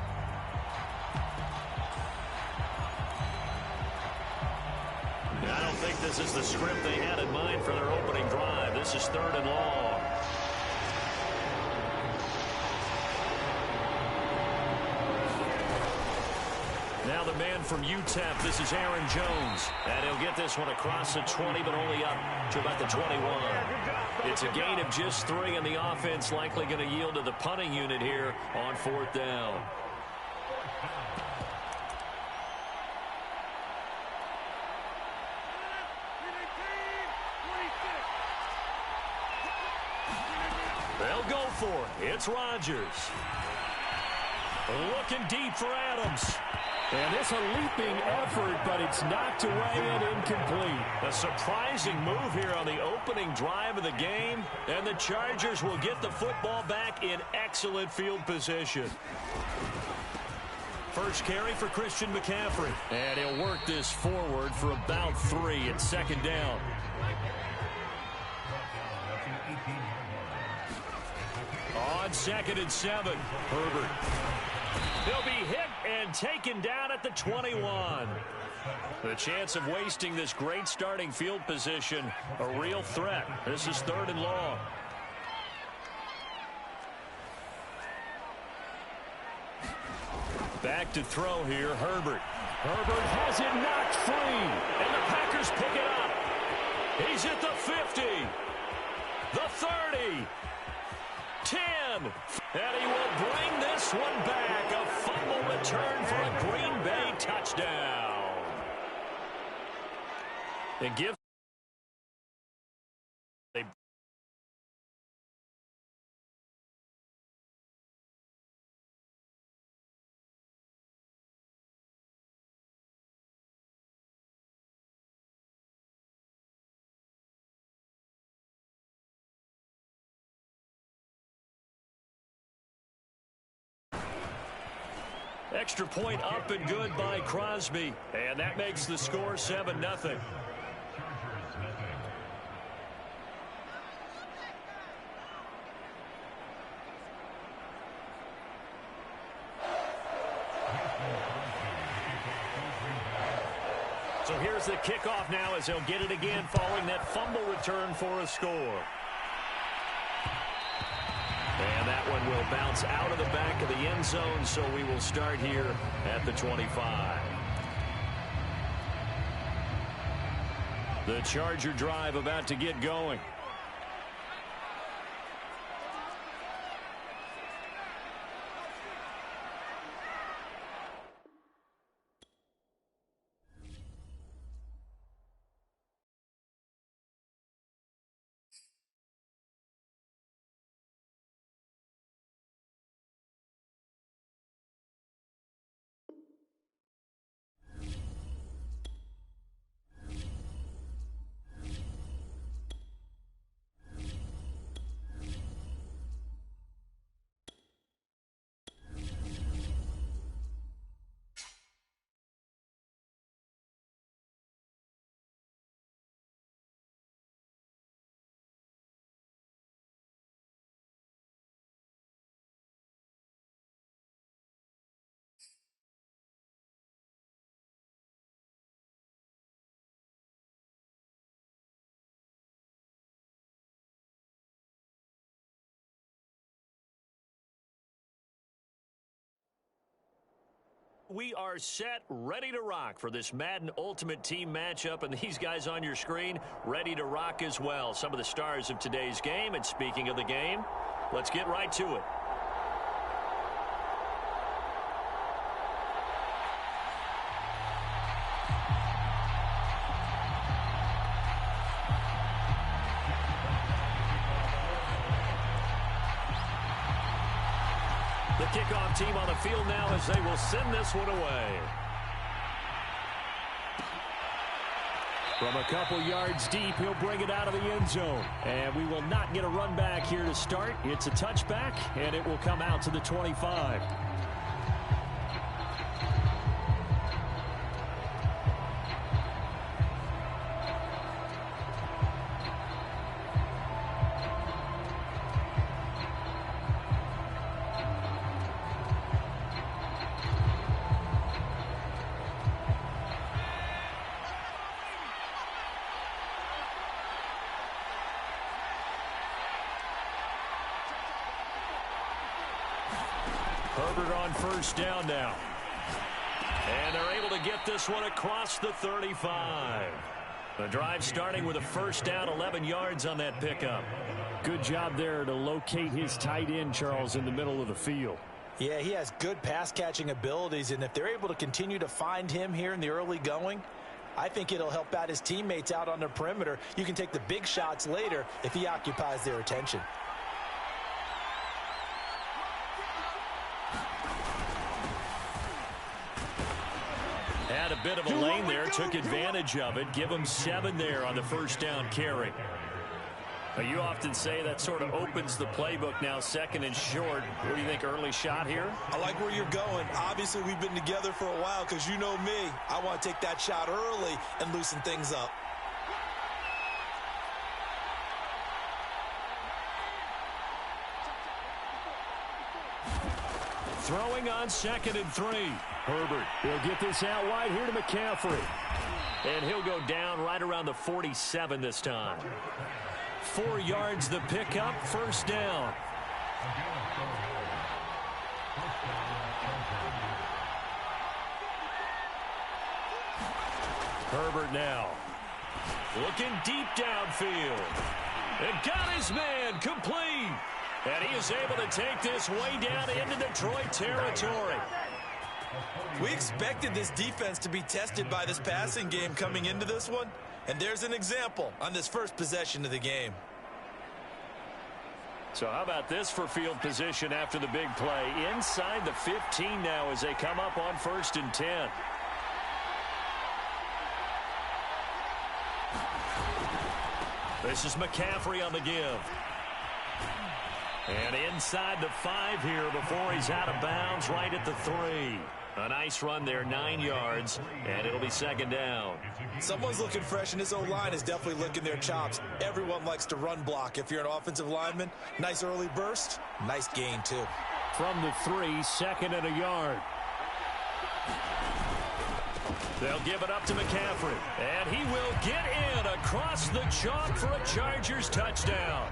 I don't think this is the script they had in mind for their opening drive. This is 3rd and long. Now the man from UTEP, this is Aaron Jones. And he'll get this one across the 20, but only up to about the 21. It's a gain of just 3, and the offense likely going to yield to the punting unit here on 4th down. They'll go for it. It's Rodgers. Looking deep for Adams. And it's a leaping effort, but it's knocked away and incomplete. A surprising move here on the opening drive of the game, and the Chargers will get the football back in excellent field position. First carry for Christian McCaffrey. And he'll work this forward for about 3. It's 2nd down. On 2nd and 7, Herbert. He'll be hit and taken down at the 21. The chance of wasting this great starting field position, a real threat. This is 3rd and long. Back to throw here, Herbert. Herbert has it knocked free. And the Packers pick it up. He's at the 50. The 30. 10. And he will bring this one back. A fumble return for a Green Bay touchdown. And give. Extra point up and good by Crosby. And that makes the score 7-0. So here's the kickoff now as he'll get it again following that fumble return for a score. And that one will bounce out of the back of the end zone, so we will start here at the 25. The Charger drive about to get going. We are set, ready to rock for this Madden Ultimate Team matchup, and these guys on your screen ready to rock as well. Some of the stars of today's game, and speaking of the game, let's get right to it. The kickoff team on the field now as they will send this one away. From a couple yards deep, he'll bring it out of the end zone. And we will not get a run back here to start. It's a touchback, and it will come out to the 25. Herbert on first down now. And they're able to get this one across the 35. The drive starting with a first down, 11 yards on that pickup. Good job there to locate his tight end, Charles, in the middle of the field. Yeah, he has good pass-catching abilities, and if they're able to continue to find him here in the early going, I think it'll help out his teammates out on the perimeter. You can take the big shots later if he occupies their attention. Had a bit of a lane there, took advantage of it. Give him 7 there on the first down carry. You often say that sort of opens the playbook now, second and short. What do you think, early shot here? I like where you're going. Obviously, we've been together for a while because you know me. I want to take that shot early and loosen things up. Throwing on 2nd and 3. Herbert will get this out wide here to McCaffrey. And he'll go down right around the 47 this time. 4 yards the pickup, first down. Herbert now. Looking deep downfield. And got his man complete. And he is able to take this way down into Detroit territory. We expected this defense to be tested by this passing game coming into this one. And there's an example on this first possession of the game. So how about this for field position after the big play? Inside the 15 now as they come up on 1st and 10. This is McCaffrey on the give. And inside the 5 here before he's out of bounds right at the 3. A nice run there, 9 yards, and it'll be 2nd down. Someone's looking fresh, and this O-line is definitely licking their chops. Everyone likes to run block. If you're an offensive lineman, nice early burst, nice gain, too. From the 3, 2nd and a yard. They'll give it up to McCaffrey. And he will get in across the chalk for a Chargers touchdown.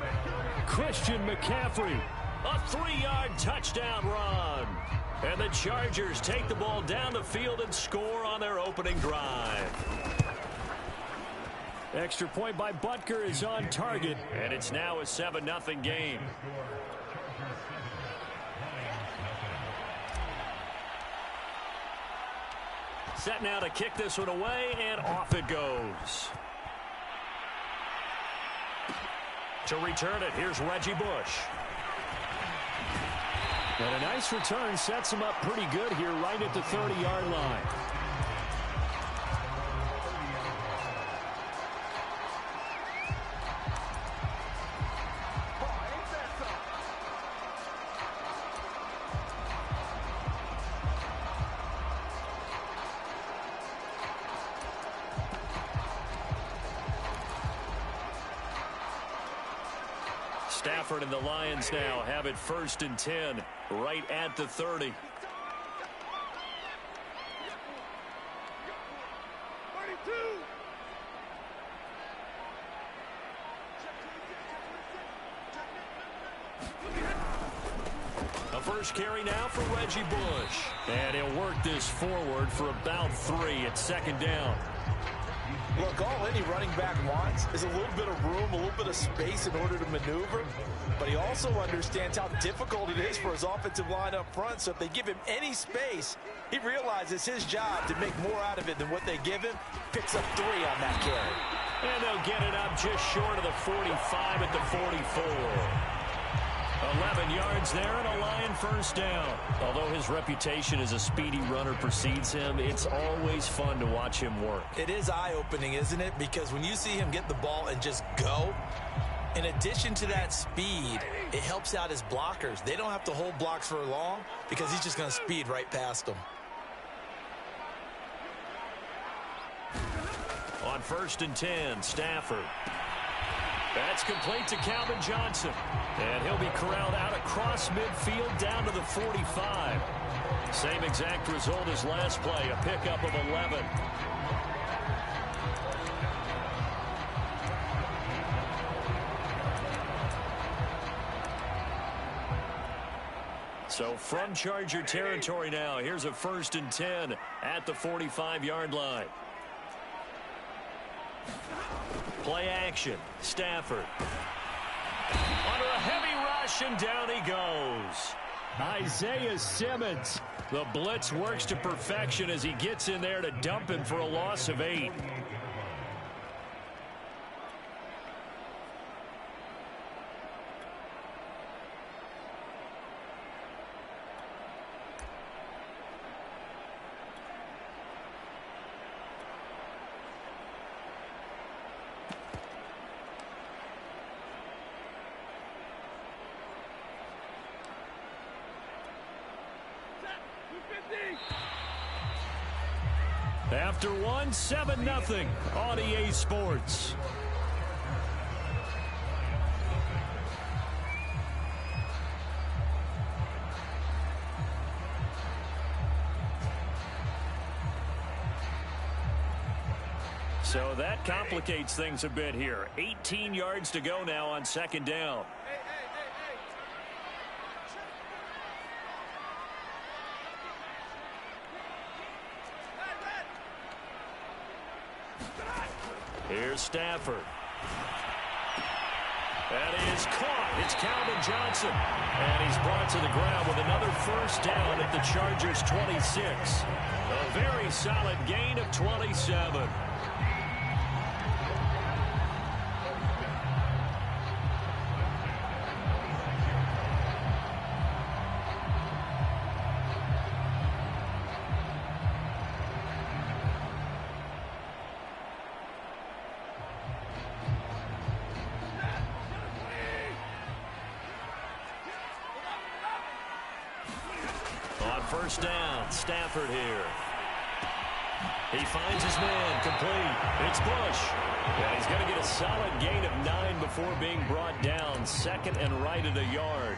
Christian McCaffrey, a 3-yard touchdown run. And the Chargers take the ball down the field and score on their opening drive. Extra point by Butker is on target. And it's now a 7-0 game. Set now to kick this one away, and off it goes. To return it, here's Reggie Bush. And a nice return sets him up pretty good here right at the 30-yard line. Stafford and the Lions now have it 1st and 10 right at the 30. A first carry now for Reggie Bush. And he'll work this forward for about 3 at 2nd down. Look, all any running back wants is a little bit of room, a little bit of space in order to maneuver. But he also understands how difficult it is for his offensive line up front. So if they give him any space, he realizes his job to make more out of it than what they give him. Picks up 3 on that carry. And they'll get it up just short of the 45 at the 44. 11 yards there and a Lion first down. Although his reputation as a speedy runner precedes him, it's always fun to watch him work. It is eye-opening, isn't it? Because when you see him get the ball and just go, in addition to that speed, it helps out his blockers. They don't have to hold blocks for long because he's just going to speed right past them. On 1st and 10, Stafford. That's complete to Calvin Johnson. And he'll be corralled out across midfield down to the 45. Same exact result as last play, a pickup of 11. So from Charger territory now, here's a 1st and 10 at the 45-yard line. Play action. Stafford. Under a heavy rush, and down he goes. Isaiah Simmons. The blitz works to perfection as he gets in there to dump him for a loss of 8. After one, 7-0 on EA Sports. So that complicates things a bit here. 18 yards to go now on 2nd down. Here's Stafford. That is caught. It's Calvin Johnson. And he's brought to the ground with another first down at the Chargers' 26. A very solid gain of 27. First down, Stafford here. He finds his man, complete. It's Bush. And he's going to get a solid gain of 9 before being brought down. 2nd and right at a yard.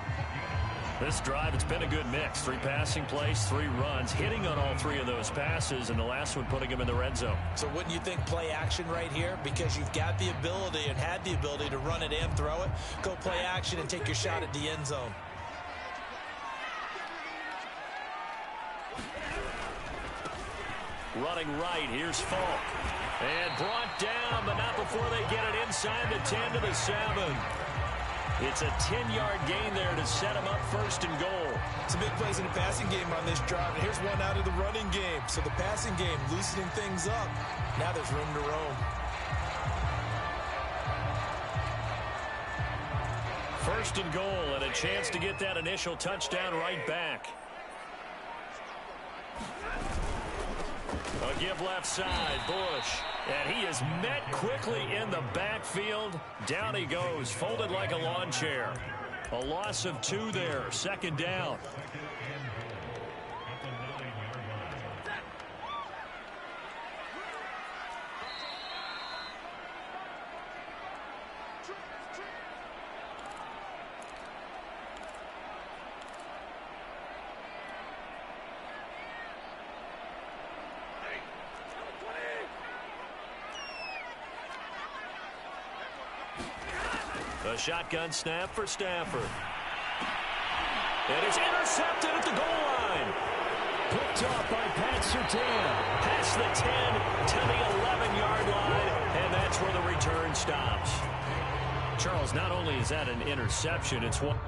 This drive, it's been a good mix. 3 passing plays, 3 runs, hitting on all 3 of those passes, and the last one putting him in the red zone. So wouldn't you think play action right here? Because you've got the ability and had the ability to run it and throw it. Go play action and take your shot at the end zone. Running right, here's Falk. And brought down, but not before they get it inside the 10 to the 7. It's a 10-yard gain there to set him up first and goal. Some big plays in the passing game on this drive, and here's one out of the running game. So the passing game loosening things up. Now there's room to roam. First and goal, and a chance to get that initial touchdown right back. A give left side, Bush. And he is met quickly in the backfield. Down he goes, folded like a lawn chair. A loss of 2 there, second down. A shotgun snap for Stafford. And it's intercepted at the goal line. Picked off by Pat Surtain. Past the 10 to the 11-yard line, and that's where the return stops. Charles, not only is that an interception, it's one